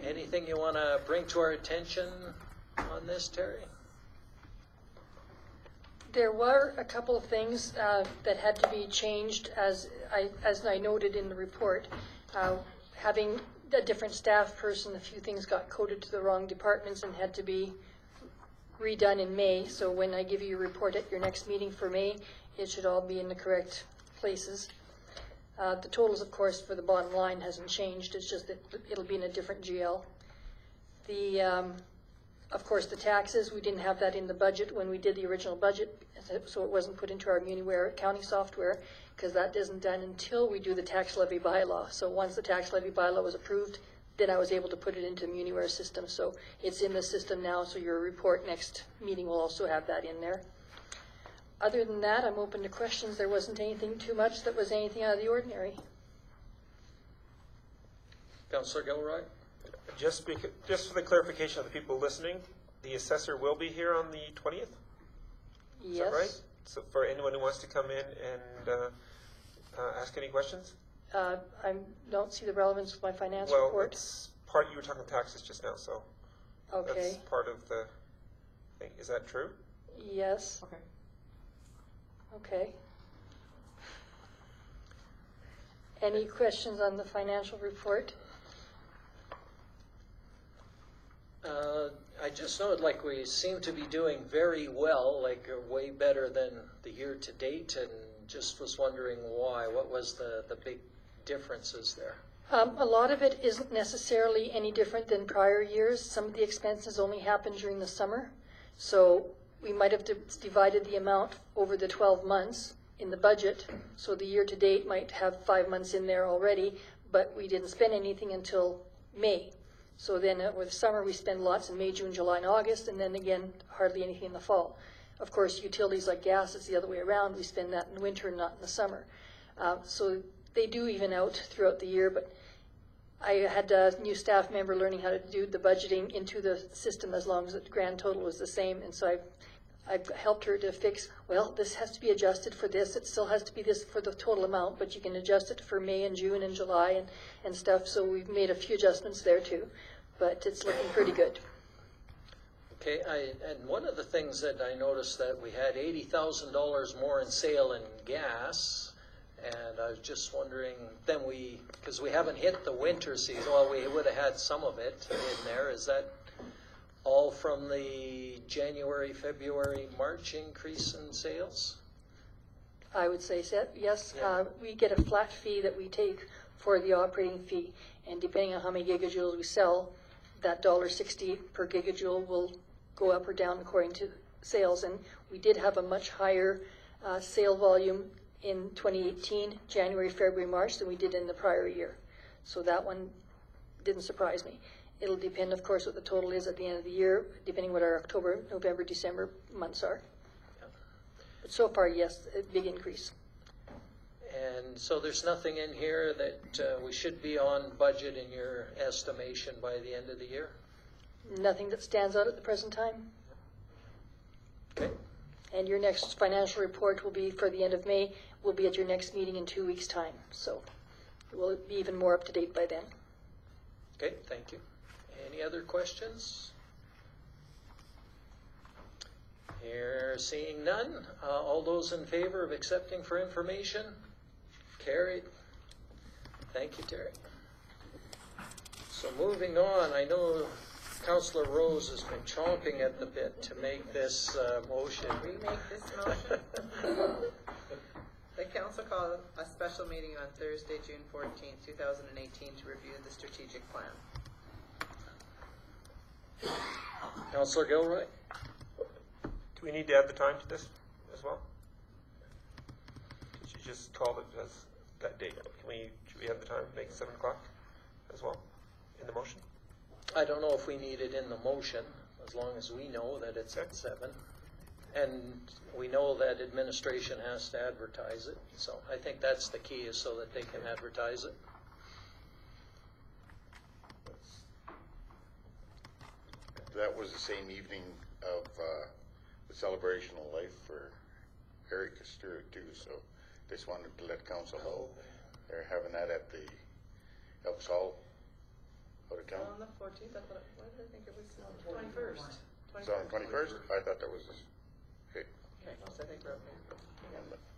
Anything you want to bring to our attention on this, Terry? There were a couple of things that had to be changed, as I noted in the report. Having a different staff person, a few things got coded to the wrong departments and had to be redone in May. So when I give you your report at your next meeting for May, it should all be in the correct places. The totals, of course, for the bottom line hasn't changed. It's just that it'll be in a different GL. Of course, the taxes, we didn't have that in the budget when we did the original budget, so it wasn't put into our Muniware accounting software, because that isn't done until we do the tax levy bylaw. So once the tax levy bylaw was approved, then I was able to put it into the Muniware system. So it's in the system now, so your report next meeting will also have that in there. Other than that, I'm open to questions. There wasn't anything too much that was anything out of the ordinary. Councillor Gilroy? Just for the clarification of the people listening, the assessor will be here on the 20th? Yes. Is that right? So for anyone who wants to come in and ask any questions? I don't see the relevance of my finance Well, report. it's part, you were talking taxes just now, so Okay. that's part of the thing. Is that true? Yes. Okay. Okay. Any questions on the financial report? I just know like we seem to be doing very well, like way better than the year to date, and just was wondering why. What was the big differences there? A lot of it isn't necessarily any different than prior years. Some of the expenses only happen during the summer. So we might have divided the amount over the 12 months in the budget. So the year to date might have 5 months in there already, but we didn't spend anything until May. So then with summer, we spend lots in May, June, July, and August, and then again, hardly anything in the fall. Of course, utilities like gas, it's the other way around. We spend that in winter, not in the summer. So they do even out throughout the year, but I had a new staff member learning how to do the budgeting into the system as long as the grand total was the same, and so I've helped her to fix, well, this has to be adjusted for this. It still has to be this for the total amount, but you can adjust it for May and June and July and stuff. So we've made a few adjustments there too, but it's looking pretty good. Okay, and one of the things that I noticed that we had $80,000 more in sale in gas, and I was just wondering, then because we haven't hit the winter season, well, we would have had some of it in there. Is that all from the January, February, March increase in sales? I would say so, yes. Yeah. We get a flat fee that we take for the operating fee, and depending on how many gigajoules we sell, that $1.60 per gigajoule will go up or down according to sales. And we did have a much higher sale volume in 2018, January, February, March, than we did in the prior year. So that one didn't surprise me. It'll depend, of course, what the total is at the end of the year, depending what our October, November, December months are. Yeah. But so far, yes, a big increase. And so there's nothing in here that we should be on budget in your estimation by the end of the year? Nothing that stands out at the present time. Okay. And your next financial report will be for the end of May, will be at your next meeting in 2 weeks' time. So it will be even more up to date by then. Okay, thank you. Any other questions? Here, seeing none. All those in favor of accepting for information? Carried. Thank you, Terry. So moving on, I know Councillor Rose has been chomping at the bit to make this motion. Remake this motion. The council called a special meeting on Thursday, June 14th, 2018 to review the strategic plan. Councillor Gilroy? Do we need to add the time to this as well? Did you just call it as that date? Should we have the time, make it 7 o'clock as well in the motion? I don't know if we need it in the motion, as long as we know that it's at 7. And we know that administration has to advertise it. So I think that's the key, is so that they can advertise it. That was the same evening of the celebration of life for Eric Stewart too, so just wanted to let council know they're having that at the Elks Hall, out of town. On the 14th, I thought, why did I think it was 21st? It's on 21st? I thought that was, okay. Okay, so I think we're okay.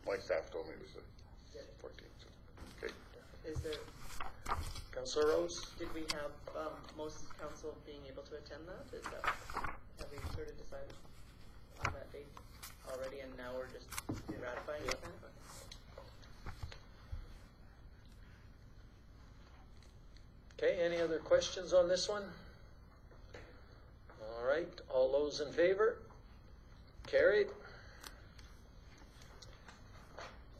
My staff told me it was the 14th. Okay. Is there, Councillor Rose? did we have most council being able to attend that? Is that, have we sort of decided on that date already, and now we're just ratifying it? Okay, any other questions on this one? All right, all those in favor? Carried.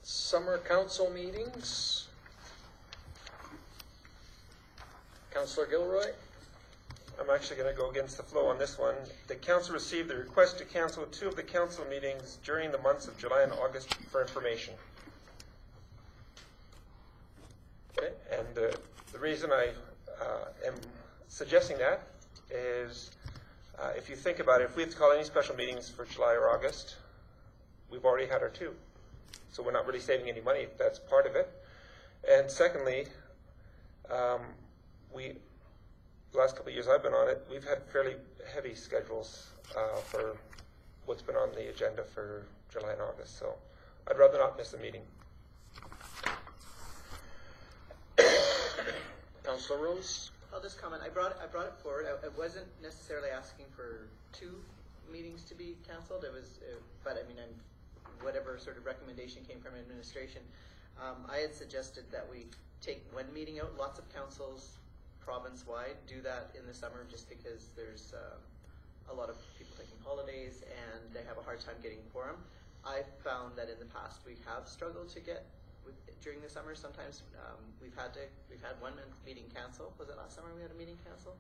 Summer council meetings. Councillor Gilroy? I'm actually going to go against the flow on this one. The council received the request to cancel 2 of the council meetings during the months of July and August for information. Okay, and the reason I am suggesting that is if you think about it, if we have to call any special meetings for July or August, we've already had our 2. So we're not really saving any money if that's part of it. And secondly, the last couple of years I've been on it, we've had fairly heavy schedules for what's been on the agenda for July and August. So I'd rather not miss a meeting. Councillor Rose? I'll just comment. I brought it forward. I wasn't necessarily asking for 2 meetings to be canceled. It was, but I mean, whatever sort of recommendation came from administration, I had suggested that we take 1 meeting out. Lots of councils, province-wide, do that in the summer just because there's a lot of people taking holidays and they have a hard time getting quorum. I found that in the past we have struggled to get during the summer. Sometimes we've had 1 meeting cancel. Was it last summer we had a meeting cancel?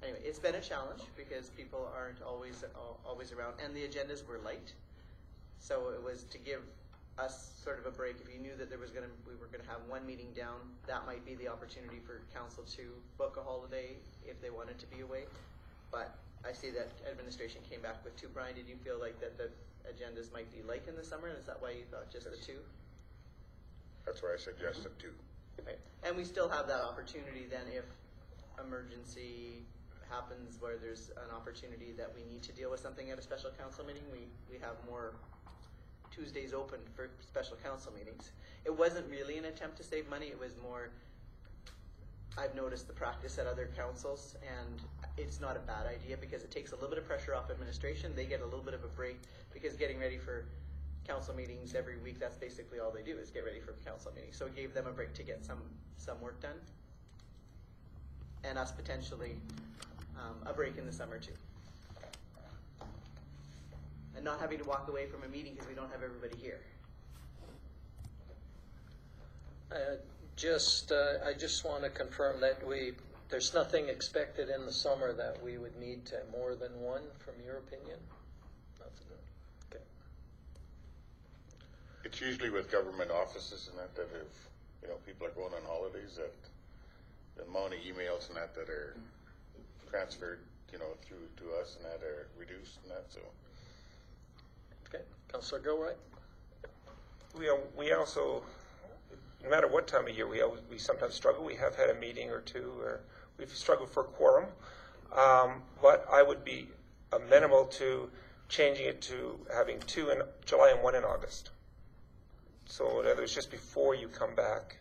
Anyway, it's been a challenge because people aren't always around, and the agendas were light. So it was to give us sort of a break. If you knew that we were gonna have 1 meeting down, that might be the opportunity for council to book a holiday if they wanted to be away. But I see that administration came back with 2. Brian, did you feel like that the agendas might be light in the summer? Is that why you thought just the 2? That's why I suggested 2. Okay. And we still have that opportunity then if emergency happens where there's an opportunity that we need to deal with something at a special council meeting, we have more Tuesdays open for special council meetings. It wasn't really an attempt to save money. It was more, I've noticed the practice at other councils, and it's not a bad idea because it takes a little bit of pressure off administration. They get a little bit of a break because getting ready for council meetings every week, that's basically all they do is get ready for council meetings. So it gave them a break to get some work done. And us potentially a break in the summer too. And not having to walk away from a meeting because we don't have everybody here. I just want to confirm that there's nothing expected in the summer that we would need to more than 1, from your opinion? Nothing. Okay. It's usually with government offices and that if, people are going on holidays, that the amount of emails and that are transferred, through to us and that are reduced and that, so. Okay. Councillor Gilroy? We also, no matter what time of year, we sometimes struggle. We have had a meeting or 2 where we've struggled for quorum. But I would be amenable to changing it to having 2 in July and 1 in August. So in other words, just before you come back,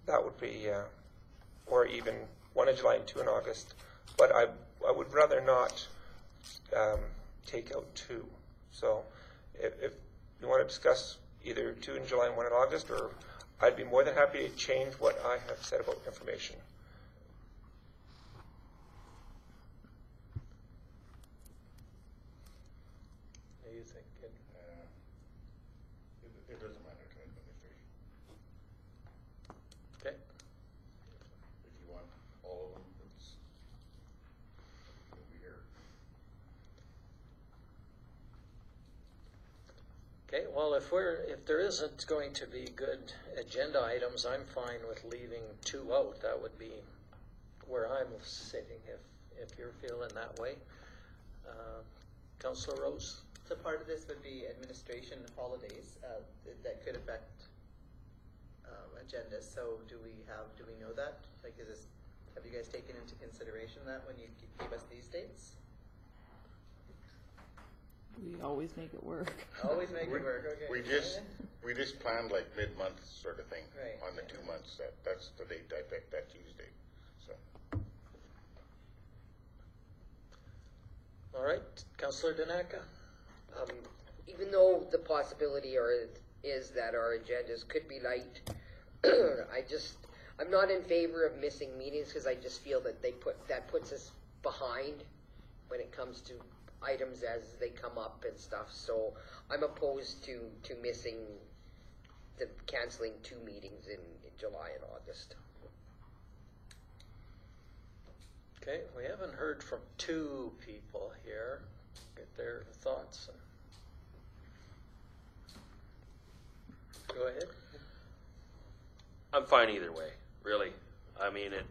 that would be, or even 1 in July and 2 in August. But I would rather not take out 2. So if you want to discuss either 2 in July and 1 in August, or I'd be more than happy to change what I have said about information. What do you think? It doesn't matter to administration. Okay. If you want all of them, it'll be here. Okay, well, if there isn't going to be good agenda items, I'm fine with leaving 2 out. That would be where I'm sitting if you're feeling that way. Councillor Rose? So part of this would be administration holidays that could affect agendas, so do we know that? Like, have you guys taken into consideration that when you gave us these dates? We always make it work. Always make it work, okay. We just planned like mid-month sort of thing. Right, on the 2 months. That's the date I picked, that Tuesday. So All right, Councillor Danaka? Even though the possibility is that our agendas could be light, I'm not in favor of missing meetings because I just feel that that puts us behind when it comes to items as they come up and stuff. So I'm opposed to canceling 2 meetings in July and August. Okay, we haven't heard from 2 people here. Get their thoughts. Go ahead. I'm fine either way, really. I mean, if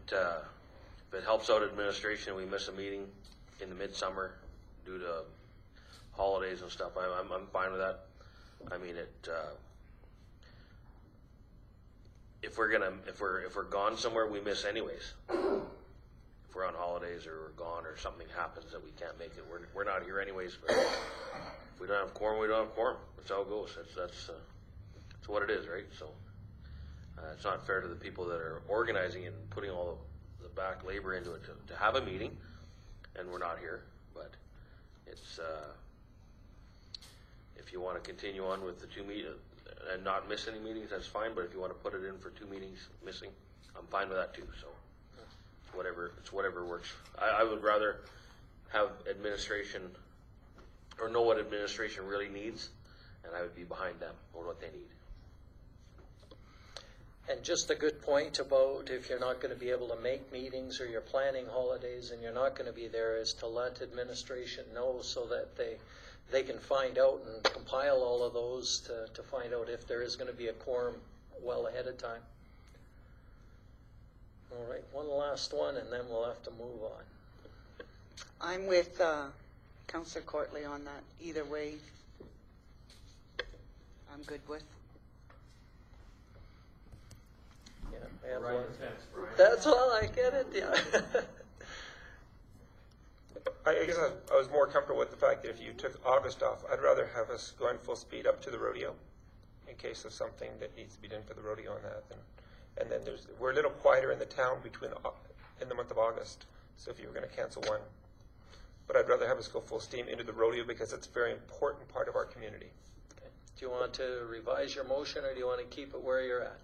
it helps out administration, we miss a meeting in the midsummer due to holidays and stuff. I'm fine with that. I mean, if we're gone somewhere, we miss anyways. If we're on holidays or we're gone or something happens that we can't make it, we're not here anyways. But if we don't have quorum, we don't have quorum. That's how it goes. That's what it is, right? So it's not fair to the people that are organizing and putting all the back labor into it to have a meeting, and we're not here. But it's if you want to continue on with the 2 meetings and not miss any meetings, that's fine. But if you want to put it in for 2 meetings missing, I'm fine with that too. So it's whatever works. I would rather have administration or know what administration really needs, and I would be behind them or what they need. And just a good point about if you're not going to be able to make meetings or you're planning holidays and you're not going to be there is to let administration know so that they can find out and compile all of those to find out if there is going to be a quorum well ahead of time. All right, one last one and then we'll have to move on. I'm with Councillor Courtley on that. Either way, I'm good with. Yeah, that's all I get it. Yeah. I guess I was more comfortable with the fact that if you took August off, I'd rather have us going full speed up to the rodeo in case of something that needs to be done for the rodeo on that. And then we're a little quieter in the town in the month of August. So if you were going to cancel one, but I'd rather have us go full steam into the rodeo because it's a very important part of our community. Okay. Do you want to revise your motion or do you want to keep it where you're at?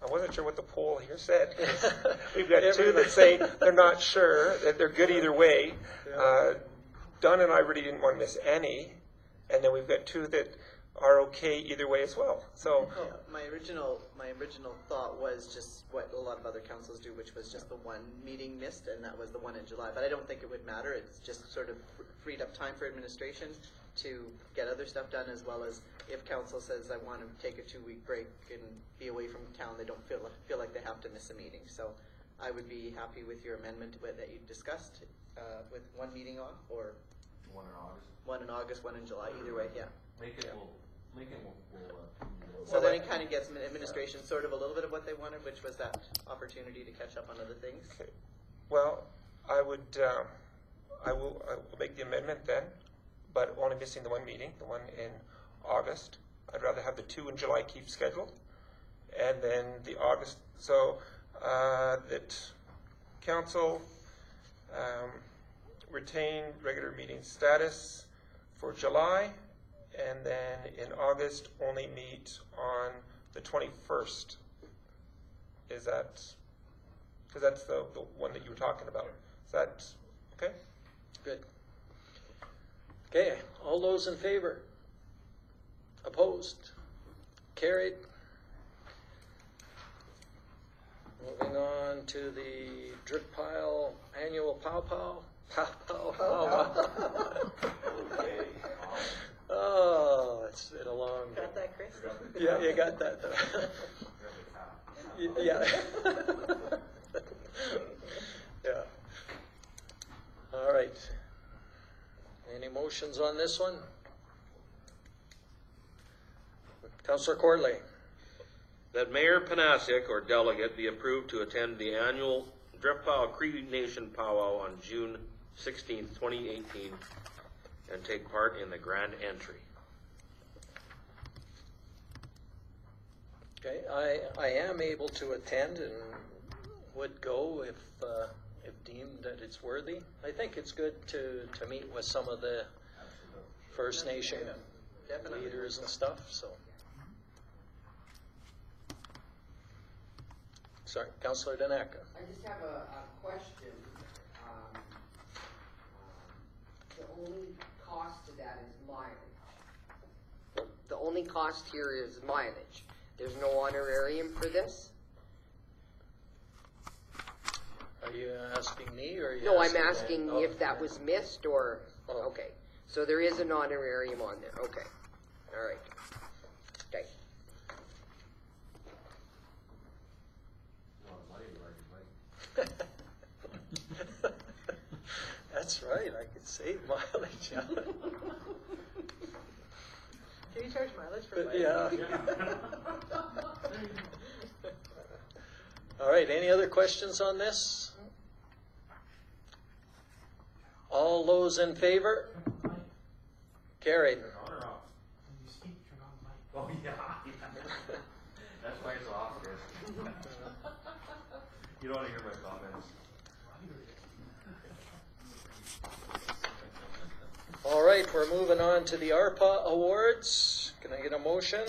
I wasn't sure what the poll here said. We've got 2 that say they're not sure, that they're good either way. Don and I really didn't want to miss any. And then we've got 2 that are okay either way as well. So my original thought was just what a lot of other councils do, which was just the 1 meeting missed, and that was the one in July. But I don't think it would matter. It's just sort of freed up time for administration to get other stuff done, as well as if council says I want to take a 2-week break and be away from town, they don't feel like they have to miss a meeting. So I would be happy with your amendment that you discussed with 1 meeting off, or 1 in August. 1 in August, 1 in July. Either way, yeah. So then it kind of gets administration sort of a little bit of what they wanted, which was that opportunity to catch up on other things. okay. Well, I will make the amendment then, but only missing the 1 meeting, the 1 in August. I'd rather have the 2 in July keep scheduled, and then the August, so that council retain regular meeting status for July, and then in August only meet on the 21st. Is that, because that's the one that you were talking about. Is that okay? Good. Okay, all those in favor? Opposed? Carried. Moving on to the drip pile annual pow-pow. Oh, it's been a long day. Got that, Chris? Yeah, you got that. Yeah. Yeah. All right. Any motions on this one? Councillor Courtley. that Mayor Panasiuk or delegate be approved to attend the annual Drift Powell Cree Nation powwow on June 16th, 2018, and take part in the grand entry. Okay, I am able to attend and would go if deemed that it's worthy. I think it's good to meet with some of the First Nation leaders and stuff, so. Sorry, Councillor Danaka. I just have a question. The only cost to that is mileage. The only cost here is mileage. There's no honorarium for this? Are you asking me or are you No, I'm asking asking them? if that was missed or, okay. So there is an honorarium on there, okay. All right. Okay. That's right, I could save mileage. Can you charge mileage for But, bike? yeah. All right, any other questions on this? All those in favor? Carried. Oh, yeah. That's why it's off, Chris. You don't want to hear my comments. All right, we're moving on to the ARPA awards. Can I get a motion?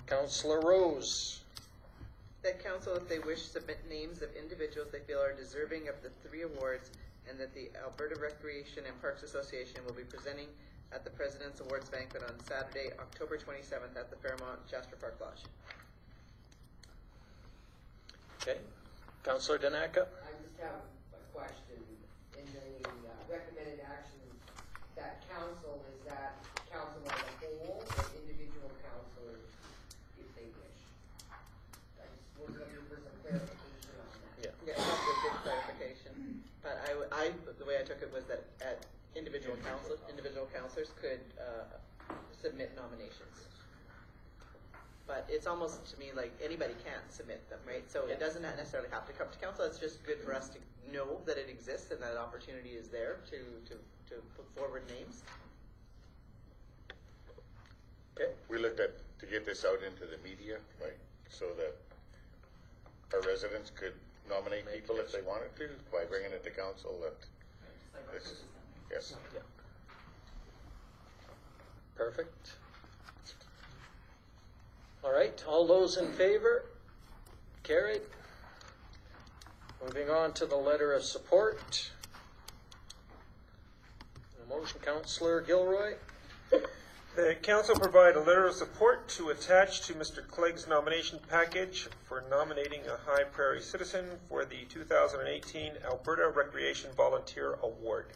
Councillor Rose. That council, if they wish, submit names of individuals they feel are deserving of the 3 awards, and that the Alberta Recreation and Parks Association will be presenting at the President's Awards Banquet on Saturday, October 27th at the Fairmont Jasper Park Lodge. Okay, Councillor Danaka. I just have a question. In the recommended actions, that council, is that council as a whole or individual councilors if they wish? I just was looking for some clarification on that. Yeah, that's a good clarification. But the way I took it was that at individual councilors could submit nominations. But it's almost to me like anybody can submit them, right? So it doesn't necessarily have to come to council. It's just good for us to know that it exists and that opportunity is there to put forward names. Okay. We looked at to get this out into the media, right? So that our residents could nominate people if they wanted to by bringing it to council. Yes. Yeah. Perfect. All right, all those in favor? Carried. Moving on to the letter of support. The motion, Councillor Gilroy. The council provide a letter of support to attach to Mr. Clegg's nomination package for nominating a High Prairie citizen for the 2018 Alberta Recreation Volunteer Award.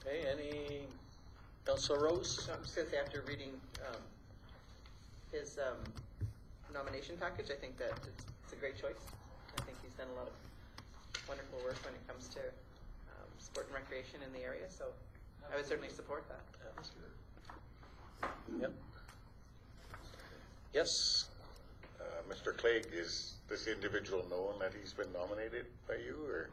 Okay, any, Councillor Rose? So I'm just going to say after reading his nomination package, I think that it's a great choice. I think he's done a lot of wonderful work when it comes to sport and recreation in the area, so I would certainly support that. Yep. Yes. Mr. Clegg, is this individual known that he's been nominated by you, or?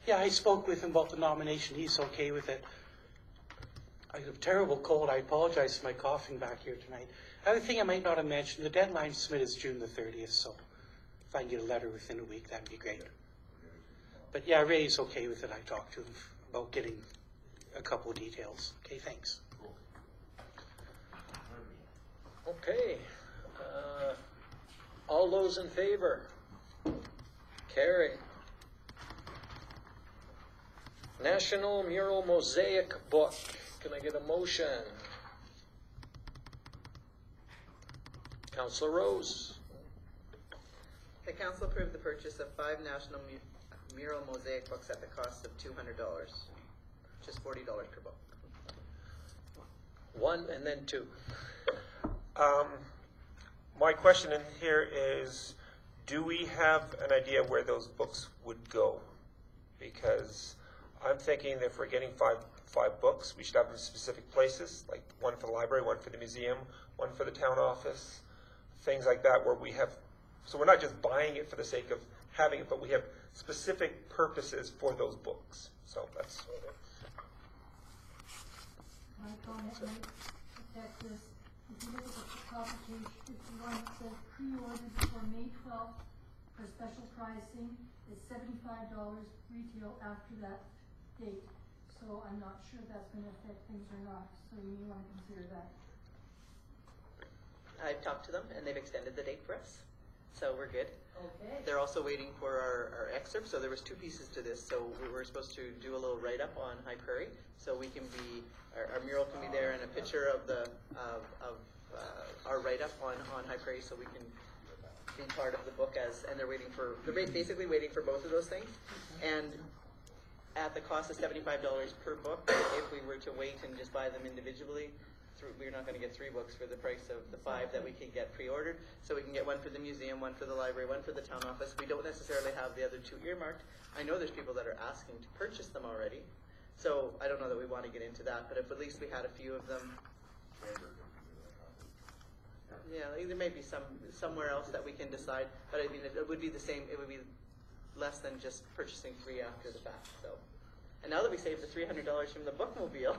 Yeah, I spoke with him about the nomination. He's okay with it. I have a terrible cold. I apologize for my coughing back here tonight. Other thing I might not have mentioned, the deadline to submit is June the 30th, so if I can get a letter within a week, that'd be great. But yeah, Ray's okay with it. I talked to him about getting a couple of details. Okay, thanks. Okay. All those in favor? Carried. National Mural Mosaic Book. Can I get a motion? Councillor Rose. The council approved the purchase of 5 national mural mosaic books at the cost of $200, just $40 per book. 1 and then 2. My question in here is, do we have an idea where those books would go? because I'm thinking that if we're getting five books, we should have them in specific places, like one for the library, one for the museum, one for the town office, things like that, where we have, so we're not just buying it for the sake of having it, but we have specific purposes for those books. So that's. My comment might affect this. If you look at the top of page 51, it says pre-ordered before May 12th for special pricing is $75 retail after that date. So I'm not sure if that's going to affect things or not. So you may want to consider that. I've talked to them and they've extended the date for us. So we're good. Okay. They're also waiting for our excerpt. So there was 2 pieces to this. So we were supposed to do a little write-up on High Prairie. So we can be, our mural can be there and a picture of the our write-up on High Prairie, so we can be part of the book and they're basically waiting for both of those things. And at the cost of $75 per book, if we were to wait and just buy them individually, we're not going to get 3 books for the price of the 5 that we can get pre-ordered. So we can get one for the museum, one for the library, one for the town office. We don't necessarily have the other 2 earmarked. I know there's people that are asking to purchase them already. So I don't know that we want to get into that, but if at least we had a few of them. Yeah, there may be somewhere else that we can decide, but I mean, it would be the same, it would be less than just purchasing 3 after the fact, so. And now that we saved the $300 from the bookmobile.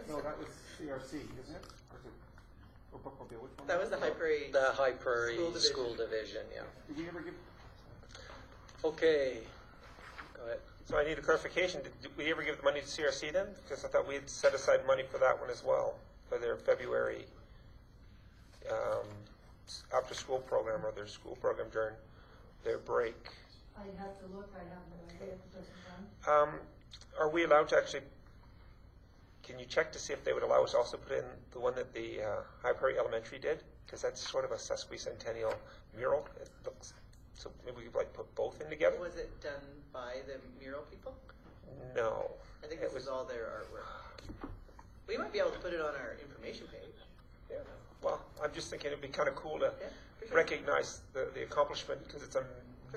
No, that was CRC, isn't it? Or is it or bookmobile? Which one? That was the High Prairie. The High Prairie School Division. yeah. Did we ever give? Okay, go ahead. So I need a clarification. Did we ever give the money to CRC then? Because I thought we had set aside money for that one as well, for their February after-school program or their school program during their break. I'd have to look. I have no idea if it doesn't run. Are we allowed to actually, can you check to see if they would allow us to also put in the one that the High Prairie Elementary did? Because that's sort of a sesquicentennial mural. It looks, so maybe we could like put both in together? Was it done by the mural people? No. I think it was all their artwork. We might be able to put it on our information page. Yeah. Well, I'm just thinking it'd be kind of cool to for sure. recognize the accomplishment, because it's a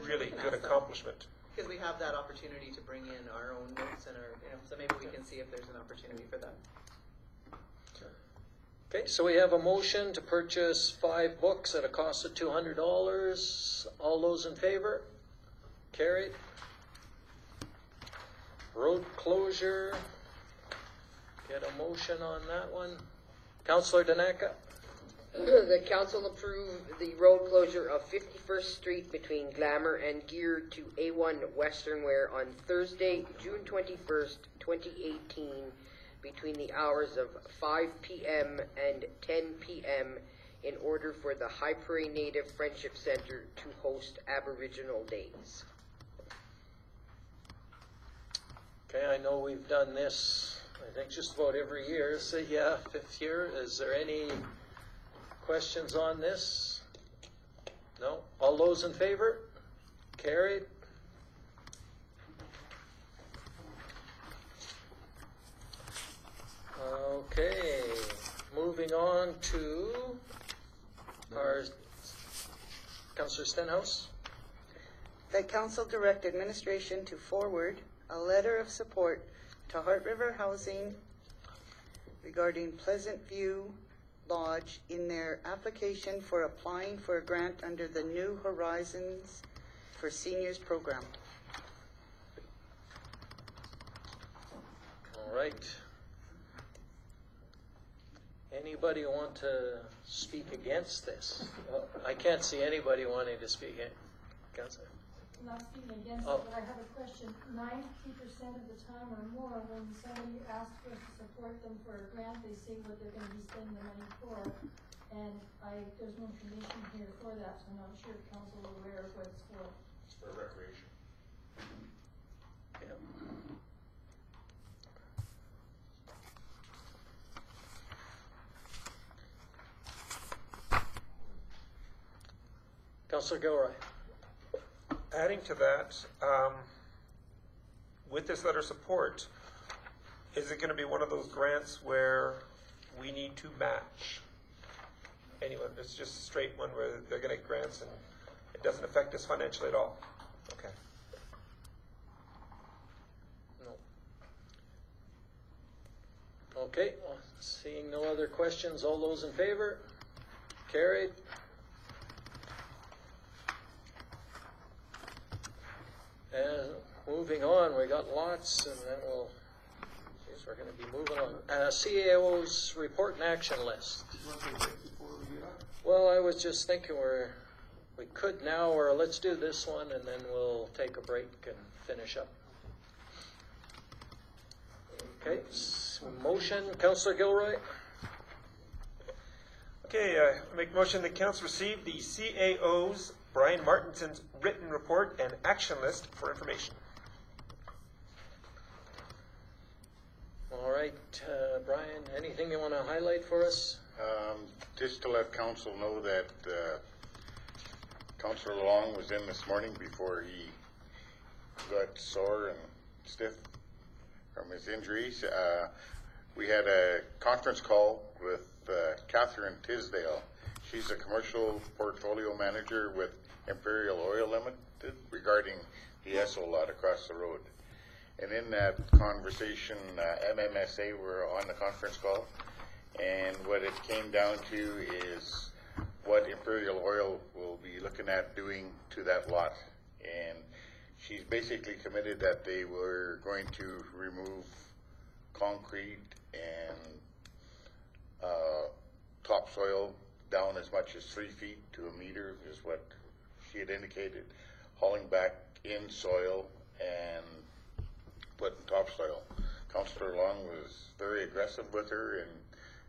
really good accomplishment. Because we have that opportunity to bring in our own notes and our, so maybe we can see if there's an opportunity for that. Okay, so we have a motion to purchase 5 books at a cost of $200. All those in favor? Carried. Road closure. Get a motion on that one. Councillor Daneka. The council approved the road closure of 51st Street between Glamour and Gear to A1 Western Wear on Thursday, June 21st, 2018, between the hours of 5 p.m. and 10 p.m. in order for the High Prairie Native Friendship Center to host Aboriginal Days. Okay, I know we've done this, I think, just about every year. So, yeah, 5th year. Is there any questions on this? No? All those in favor? Carried. Okay, moving on to our Councillor Stenhouse. The council direct administration to forward a letter of support to Heart River Housing regarding Pleasant View Lodge in their application for applying for a grant under the New Horizons for Seniors program. All right. Anybody want to speak against this? Well, I can't see anybody wanting to speak. Councillor? Not speaking against it, but I have a question. 90% of the time or more, when somebody asks us to support them for a grant, they say what they're going to be spending the money for. And there's no information here for that, so I'm not sure if council is aware of what it's for. It's for recreation. Yeah. Councillor Gilroy. Adding to that, with this letter of support, is it going to be one of those grants where we need to match anyone? It's just a straight one where they're going to get grants and it doesn't affect us financially at all. Okay. Okay, well, seeing no other questions, all those in favor? Carried. And moving on, we got lots, and then we're going to be moving on. CAO's report and action list. Well, I was just thinking we could now, or let's do this one, and then we'll take a break and finish up. Okay, motion, Councillor Gilroy. Okay, I make motion that council receive the CAO's Brian Martinson's written report and action list for information. All right, Brian, anything you want to highlight for us? Just to let council know that Councillor Long was in this morning before he got sore and stiff from his injuries. We had a conference call with Catherine Tisdale. She's a commercial portfolio manager with Imperial Oil Limited regarding the Esso lot across the road. And in that conversation, MMSA were on the conference call, and what it came down to is what Imperial Oil will be looking at doing to that lot. And she's basically committed that they were going to remove concrete and topsoil down as much as 3 feet to a meter is what she had indicated, hauling back in soil and putting topsoil. Councillor Long was very aggressive with her and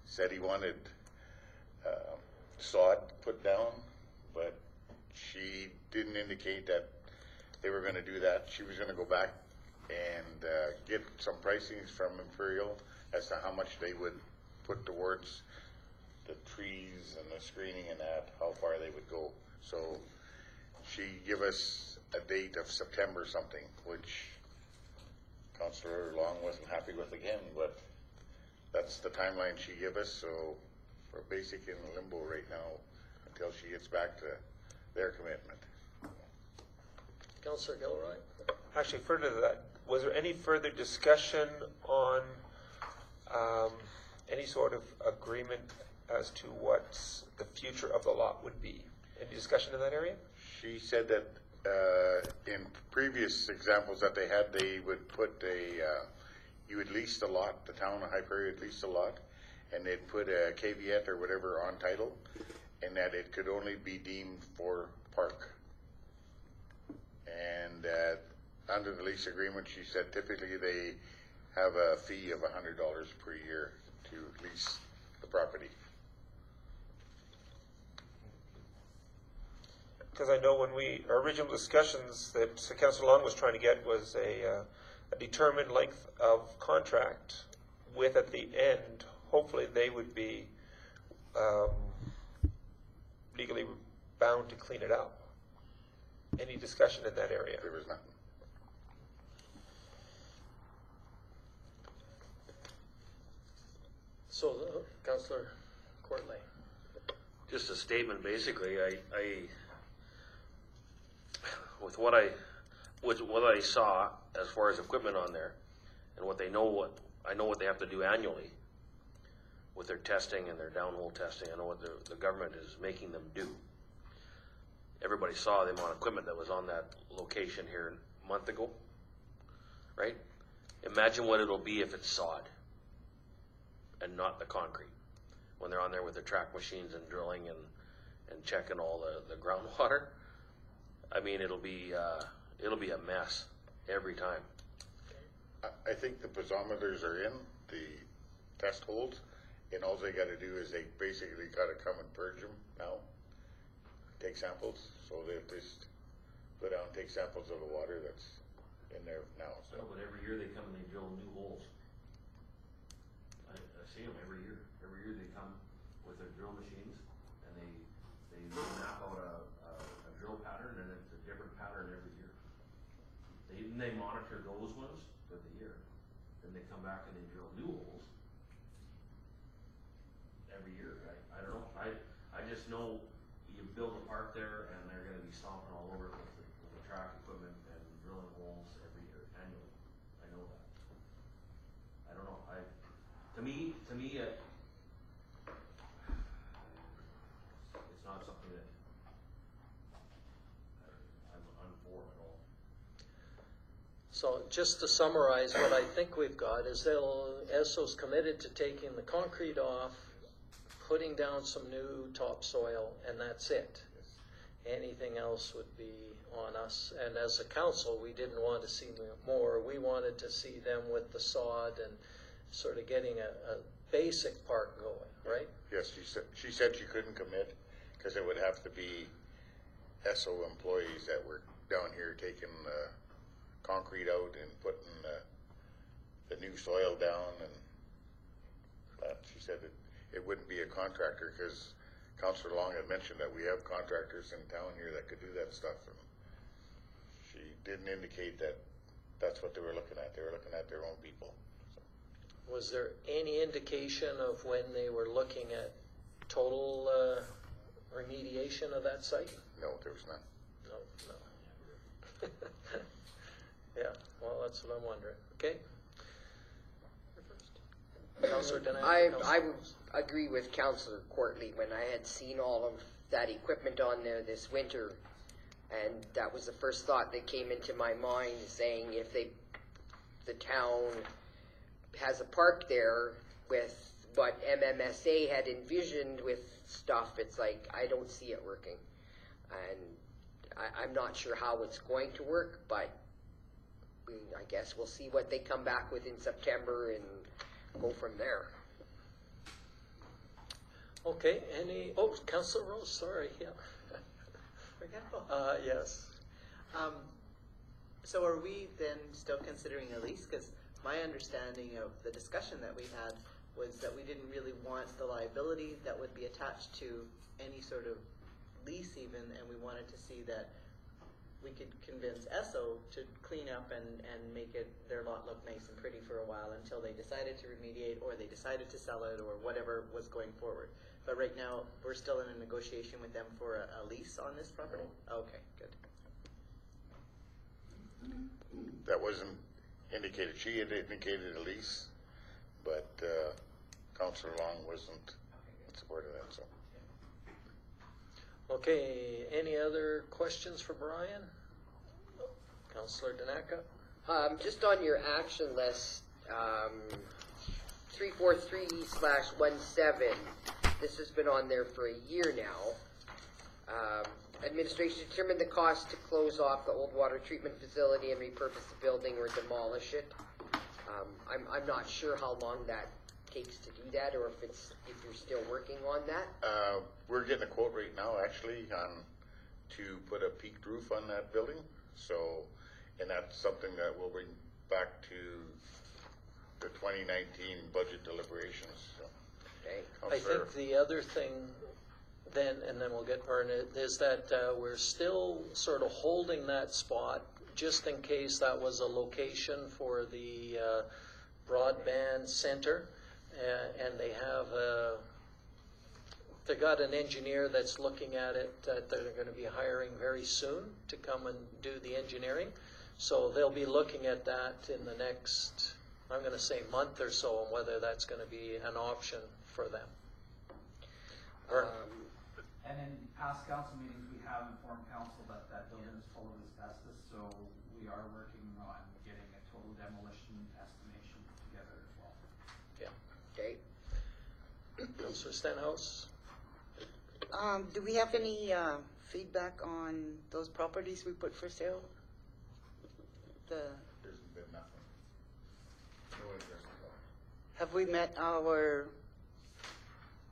said he wanted sod put down, but she didn't indicate that they were going to do that. She was going to go back and get some pricings from Imperial as to how much they would put towards the trees and the screening and that, how far they would go. So she gave us a date of September something, which Councillor Long wasn't happy with again, but that's the timeline she gave us, so we're basically in limbo right now until she gets back to their commitment. Councillor Gilroy. Actually, further to that, was there any further discussion on any sort of agreement as to what the future of the lot would be? Any discussion in that area? She said that in previous examples that they had, they would put you would lease the lot, the town of High Prairie would lease the lot, and they'd put a caveat or whatever on title, and that it could only be deemed for park. And under the lease agreement, she said typically they have a fee of $100 per year to lease the property. Because I know when our original discussions that Councillor Long was trying to get was a determined length of contract with, at the end, hopefully they would be legally bound to clean it up. Any discussion in that area? There was nothing. So, Councillor Courtley. Just a statement, basically. I with what I saw as far as equipment on there, and what I know what they have to do annually with their testing and their downhole testing. I know what the government is making them do. Everybody saw the amount of equipment that was on that location here a month ago, right? Imagine what it'll be if it's sod and not the concrete. When they're on there with their track machines and drilling and checking all the groundwater, I mean, it'll be a mess every time. I think the piezometers are in the test holes, and all they got to do is they basically got to come and purge them now, take samples. So they just go down and take samples of the water that's in there now. So. But every year they come and they drill new holes. I see them every year. Every year they come with their drill machines and they map out a drill pattern, and it's a different pattern every year. They monitor those ones for the year. Then they come back and they drill new holes every year. I don't know. I just know you build a park there and they're going to be stomping all over it with the track equipment and drilling holes every year annually. I know that. I don't know. To To me, it's not something that I'm for at all. So just to summarize, what I think we've got is ESSO's committed to taking the concrete off, putting down some new topsoil, and that's it. Anything else would be on us. And as a council, we didn't want to see more. We wanted to see them with the sod and sort of getting a basic park going, right? Yes, she said she couldn't commit because it would have to be ESSO employees that were down here taking concrete out and putting the new soil down, and she said it wouldn't be a contractor because Councillor Long had mentioned that we have contractors in town here that could do that stuff, and she didn't indicate that that's what they were looking at. They were looking at their own people. So. Was there any indication of when they were looking at total remediation of that site? No, there was none. No. Yeah, well, that's what I'm wondering. Okay? Councillor Dennis. I would agree with Councillor Courtley when I had seen all of that equipment on there this winter, and that was the first thought that came into my mind, saying if the town has a park there with what MMSA had envisioned with stuff, it's like, I don't see it working. And I'm not sure how it's going to work, but I guess we'll see what they come back with in September and go from there. Okay, Councillor Rose, sorry, yeah. Forgetful. Yes. So are we then still considering a lease? Because my understanding of the discussion that we had was that we didn't really want the liability that would be attached to any sort of lease even, and we wanted to see that we could convince ESSO to clean up and make their lot look nice and pretty for a while until they decided to remediate or they decided to sell it or whatever was going forward. But right now, we're still in a negotiation with them for a lease on this property? Okay, good. That wasn't indicated. She had indicated a lease, but Councillor Long wasn't in support of that, so. Okay, any other questions for Brian? Councillor Danaka? Just on your action list, 343/17, this has been on there for a year now. Administration determined the cost to close off the old water treatment facility and repurpose the building or demolish it. I'm not sure how long that takes to do that, or if you're still working on that. We're getting a quote right now, actually, to put a peaked roof on that building. So, and that's something that we'll bring back to the 2019 budget deliberations. So. Okay. I think the other thing then, and then we'll get Bernard, is that we're still sort of holding that spot just in case that was a location for the broadband center. And they have they got an engineer that's looking at it that they're going to be hiring very soon to come and do the engineering. So they'll be looking at that in the next, I'm going to say, month or so, and whether that's going to be an option for them. And in past council meetings, we have informed council that that building is full of asbestos, so we are working on getting a total demolition estimation together as well. Yeah. Okay. Councillor Stenhouse? Do we have any feedback on those properties we put for sale? There's been nothing. No interest at all. Have we met our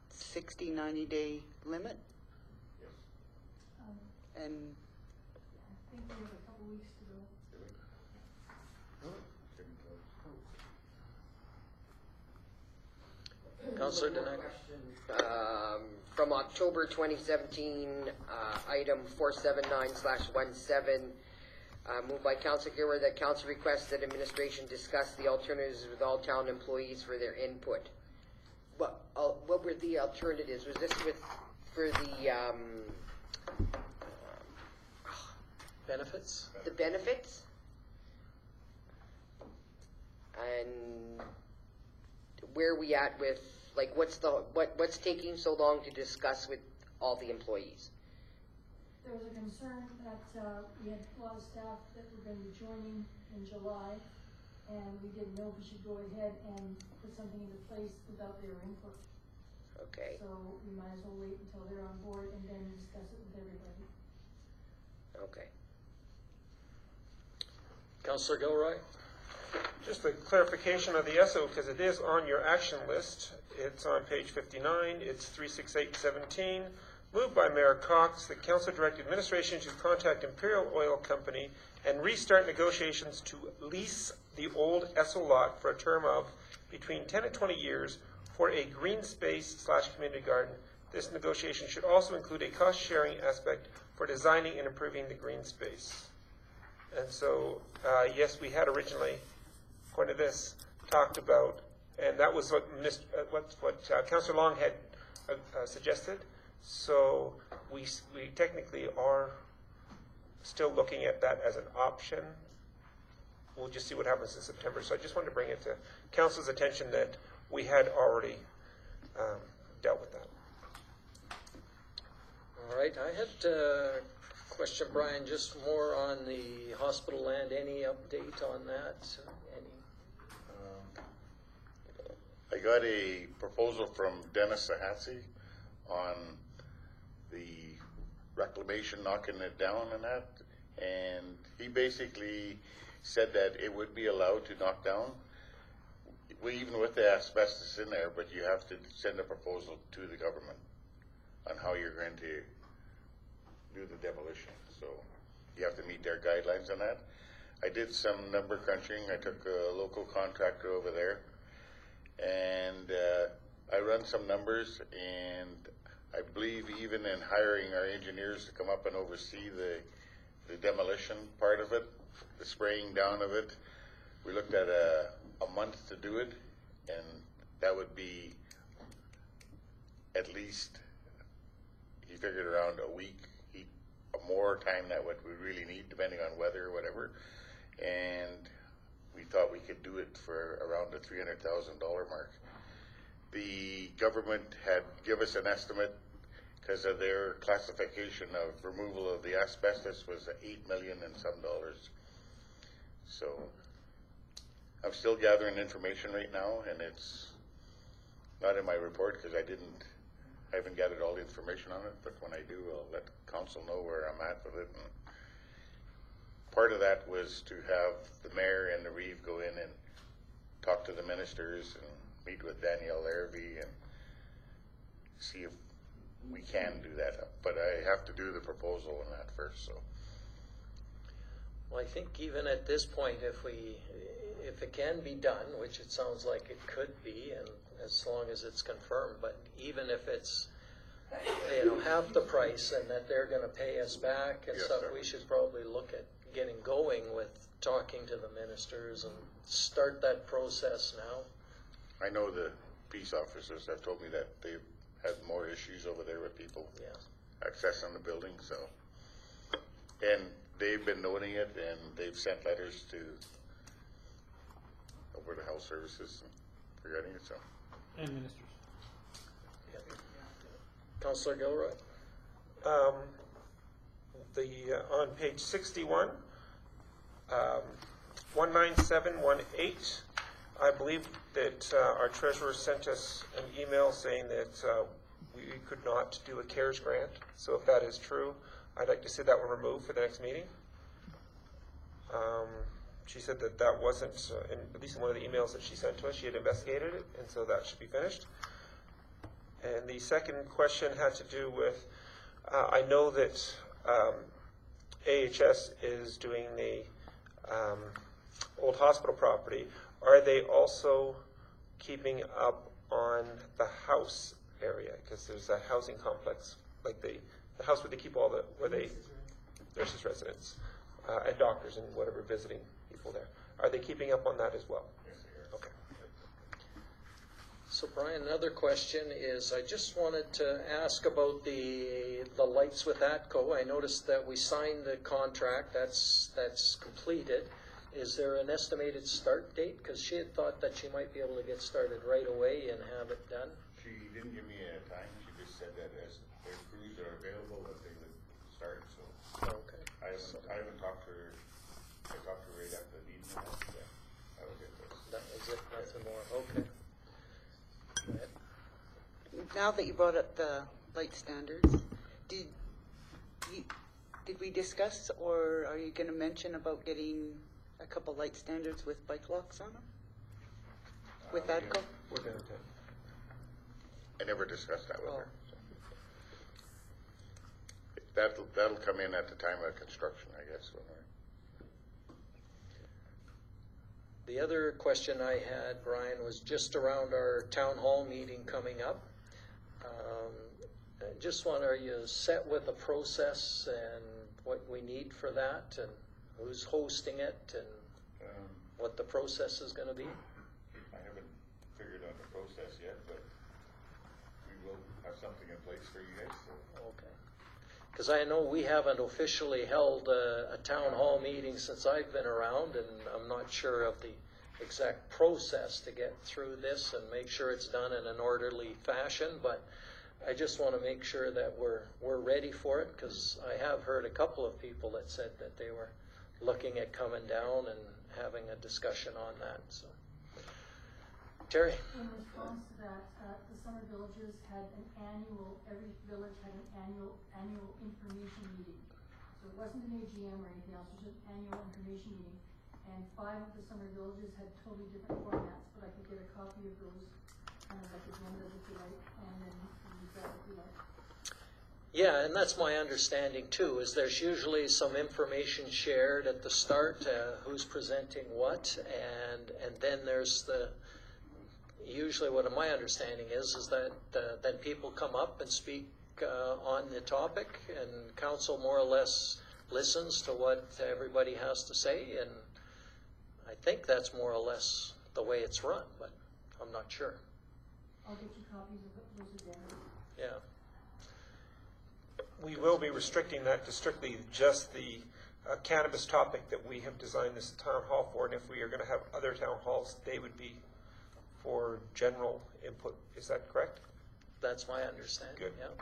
60, 90-day limit? Yes. And I think we have a couple weeks to go. Councillor Danaka? From October 2017, item 479/17, moved by Councillor Gilroy that council requests that administration discuss the alternatives with all town employees for their input. What were the alternatives? Was this for the benefits? The benefits? And where are we at with, like, what's taking so long to discuss with all the employees? There was a concern that, we had a lot of staff that were gonna be joining in July, and we didn't know if we should go ahead and put something into place without their input. Okay, So we might as well wait until they're on board and then discuss it with everybody. okay. Councillor Gilroy? Just a clarification of the ESO, because it is on your action list. It's on page 59. It's 36817. Moved by Mayor Cox, the council direct administration to contact Imperial Oil Company and restart negotiations to lease the old ESO lot for a term of between 10 and 20 years for a green space / community garden. This negotiation should also include a cost-sharing aspect for designing and improving the green space. And so, yes, we had originally, according to this, talked about, and that was what Councillor Long had suggested. So we technically are still looking at that as an option. We'll just see what happens in September. So I just wanted to bring it to Council's attention that we had already dealt with that. All right, I had a question, Brian, just more on the hospital land. Any update on that? I got a proposal from Dennis Sahatsi on the reclamation, knocking it down and that, and he basically said that it would be allowed to knock down, even with the asbestos in there, but you have to send a proposal to the government on how you're going to do the demolition. So you have to meet their guidelines on that. I did some number crunching. I took a local contractor over there, and I run some numbers, and I believe even in hiring our engineers to come up and oversee the demolition part of it, the spraying down of it, we looked at a month to do it, and that would be at least, he figured around a week, more time than what we really need, depending on weather or whatever, and we thought we could do it for around the $300,000 mark. The government had give us an estimate because of their classification of removal of the asbestos was $8 million and some dollars. So I'm still gathering information right now, and it's not in my report because I haven't gathered all the information on it, but when I do, I'll let council know where I'm at with it. And part of that was to have the mayor and the Reeve go in and talk to the ministers and meet with Danielle Larrabee and see if we can do that. But I have to do the proposal on that first. So, Well, I think even at this point, if it can be done, which it sounds like it could be, and as long as it's confirmed, but even if it's half the price and that they're going to pay us back and yes, stuff, sir. we should probably look at getting going with talking to the ministers and start that process now. I know the peace officers have told me that they've had more issues over there with people accessing the building. So, and they've been noting it, and they've sent letters to over to health services regarding it. So, and ministers. Councillor Gilroy. On page 61, 19718, I believe that our treasurer sent us an email saying that we could not do a CARES grant. So if that is true, I'd like to see that one removed for the next meeting. She said that that wasn't, at least in one of the emails that she sent to us, she had investigated it, and so that should be finished. And the second question had to do with, I know that AHS is doing the old hospital property. Are they also keeping up on the house area? Because there's a housing complex, like the house where they keep all the, nurses' residents and doctors and whatever visiting people there. Are they keeping up on that as well? Okay. So Brian, another question is, I just wanted to ask about the lights with ATCO. I noticed that we signed the contract, that's completed. is there an estimated start date? Because she had thought that she might be able to get started right away and have it done. She didn't give me a time, she just said that as their crews are available, that they would start, so. Okay. I haven't talked to her, I talked to her right after the meeting, and that was it. That was it, nothing more, okay. Go ahead. Now that you brought up the light standards, did we discuss, or are you gonna mention about getting a couple light standards with bike locks on them? With ADCO? We're going to. I never discussed that with her. So. That'll come in at the time of construction, I guess. When The other question I had, Brian, was just around our town hall meeting coming up. I just wonder, are you set with the process and what we need for that, and who's hosting it, and what the process is going to be? I haven't figured out the process yet, but we will have something in place for you guys. So. Okay. Because I know we haven't officially held a town hall meeting since I've been around, and I'm not sure of the exact process to get through this and make sure it's done in an orderly fashion, but I just want to make sure that we're ready for it, because I have heard a couple of people that said that they were looking at coming down and having a discussion on that. So, Terry? In response to that, the summer villages had every village had an annual information meeting. So it wasn't an AGM or anything else, it was just an annual information meeting. And 5 of the summer villages had totally different formats, but I could get a copy of those, kind of like agendas if you like, and then use that if you like. Yeah, and that's my understanding too, is there's usually some information shared at the start, who's presenting what, and then there's usually what my understanding is that then people come up and speak on the topic, and council more or less listens to what everybody has to say, and I think that's more or less the way it's run, but I'm not sure. I'll get you copies of those agendas. Yeah. We will be restricting that to strictly just the cannabis topic that we have designed this town hall for, and if we are going to have other town halls, they would be for general input. Is that correct? That's my understanding. Good. Yeah.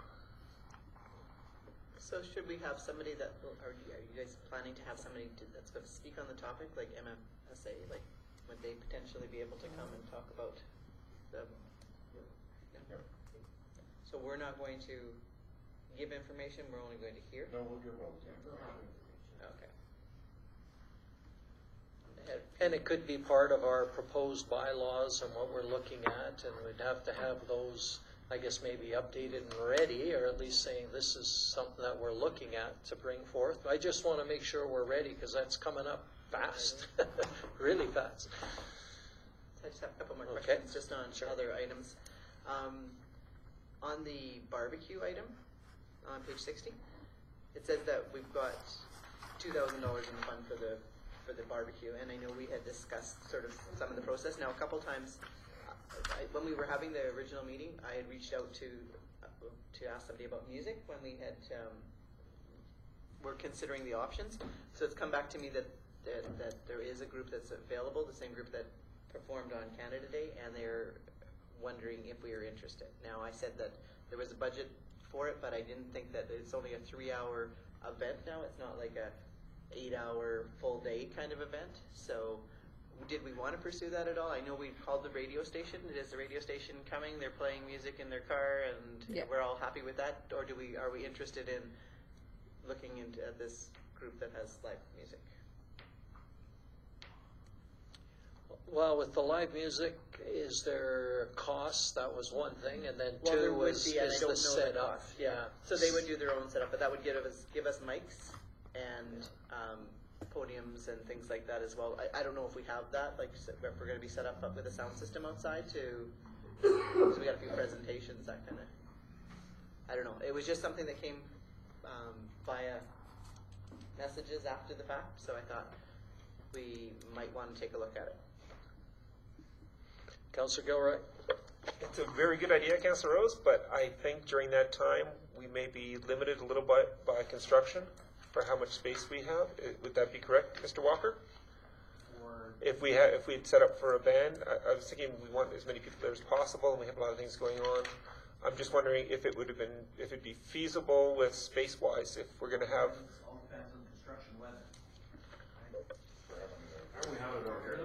So should we have somebody that, are you guys planning to have somebody that's going to speak on the topic, like MMSA, like would they potentially be able to come and talk about the, so we're not going to give information, we're only going to hear? No, we'll give all the Okay. And it could be part of our proposed bylaws and what we're looking at, and we'd have to have those, I guess, maybe updated and ready, or at least saying this is something that we're looking at to bring forth. I just want to make sure we're ready, because that's coming up fast, really fast. I just have a couple more questions, just on other items. On the barbecue item, on page 60, it says that we've got $2,000 in the fund for the barbecue, and I know we had discussed sort of some of the process. Now, a couple times, when we were having the original meeting, I had reached out to ask somebody about music when we had were considering the options. So it's come back to me that there is a group that's available, the same group that performed on Canada Day, and they're wondering if we are interested. Now, I said that there was a budget for it, but I didn't think that it's only a 3-hour event now. It's not like a 8-hour full day kind of event. So did we want to pursue that at all? I know we called the radio station. Is the radio station coming? They're playing music in their car, and we're all happy with that? Or are we interested in looking into this group that has live music? Well, with the live music, is there costs? That was one thing, and then Well, there two would is be, and I don't the know the setup. cost. Yeah. So they would do their own setup, but that would give us mics and podiums and things like that as well. I don't know if we have that, like if we're going to be set up with a sound system outside so we got a few presentations, that kind of, I don't know. It was just something that came via messages after the fact, so I thought we might want to take a look at it. Councillor Gilroy? It's a very good idea, Councillor Rose, but I think during that time we may be limited a little bit by construction for how much space we have. Would that be correct, Mr. Walker? if we'd set up for a band, I was thinking we want as many people there as possible, and we have a lot of things going on. I'm just wondering if it'd be feasible with space-wise, if we're gonna have. It all depends on construction weather. We have it over here.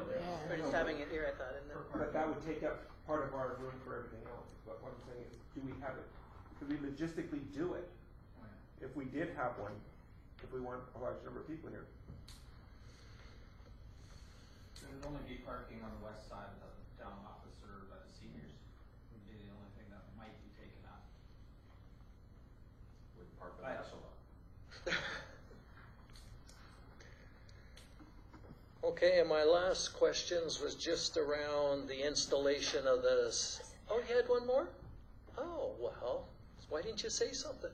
We're just having it here, I thought, isn't it? But that would take up part of our room for everything else. But what I'm saying is, do we have it? Could we logistically do it if we did have one? If we want a large number of people here? There would only be parking on the west side of the town office or by the seniors. Would be the only thing that might be taken up. Would park the hassle lot. Okay, and my last questions was just around the installation of this. Oh, you had one more? Oh, well, why didn't you say something?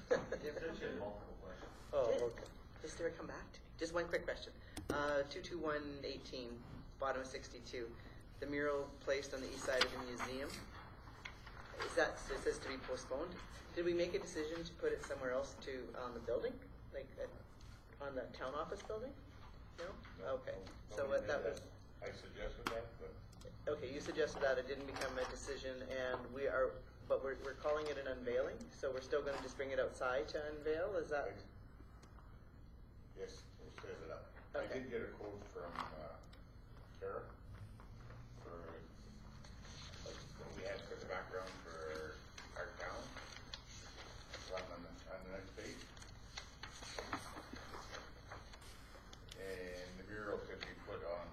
Multiple questions. Oh, Did. okay. Just to come back to me. Just one quick question. 22118, bottom of 62. The mural placed on the east side of the museum. It says to be postponed. Did we make a decision to put it somewhere else on the building? Like on the town office building? No? Okay. So what that was. I suggested that, but Okay, you suggested that. It didn't become a decision, and we're calling it an unveiling, so we're still going to just bring it outside to unveil. Is that? yes, we'll set it up. I Okay. did get a quote from Kara for what we had for the background for our town. On the next page. And the mural could be put on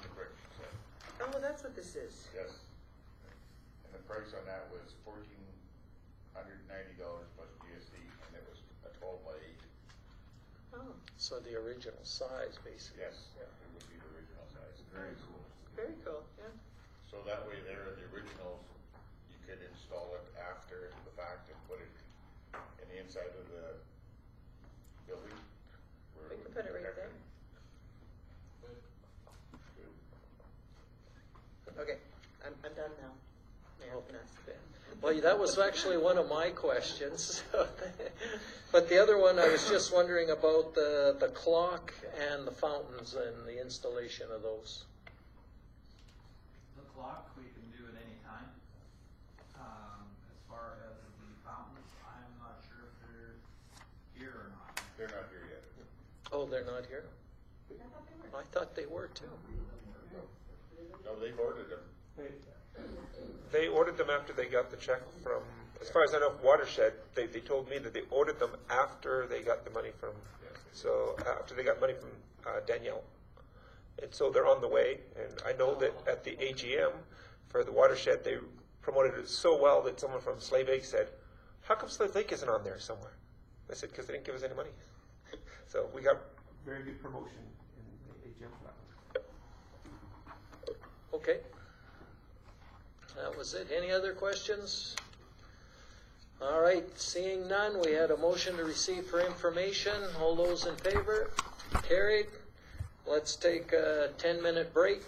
the brick, she said. Oh, that's what this is. Yes. And the price on that was $1,490 plus GST, and it was a 12 by 8. Oh, So the original size, basically. Yes, it would be the original size. Very cool. very cool. Yeah. So that way there are the originals, you could install it after the fact and put it in the inside of the building. where We it can would put it be right protected. Okay, I'm done now. Mayor, Vanessa. Well, that was actually one of my questions. But the other one, I was just wondering about the clock and the fountains and the installation of those. The clock, we can do at any time. As far as the fountains, I'm not sure if they're here or not. They're not here yet. Oh, they're not here? I thought they were too. No, they've ordered them. They ordered them after they got the check from, as far as I know, Watershed. They told me that they ordered them after they got the money from, after they got money from Danielle. And so they're on the way. And I know that at the AGM for the Watershed, they promoted it so well that someone from Slave Lake said, "How come Slave Lake isn't on there somewhere?" I said, "Because they didn't give us any money." So we got very good promotion in the AGM for that one. Okay. That was it. Any other questions? All right, seeing none, we had a motion to receive for information. All those in favor? Carried. Let's take a 10-minute break.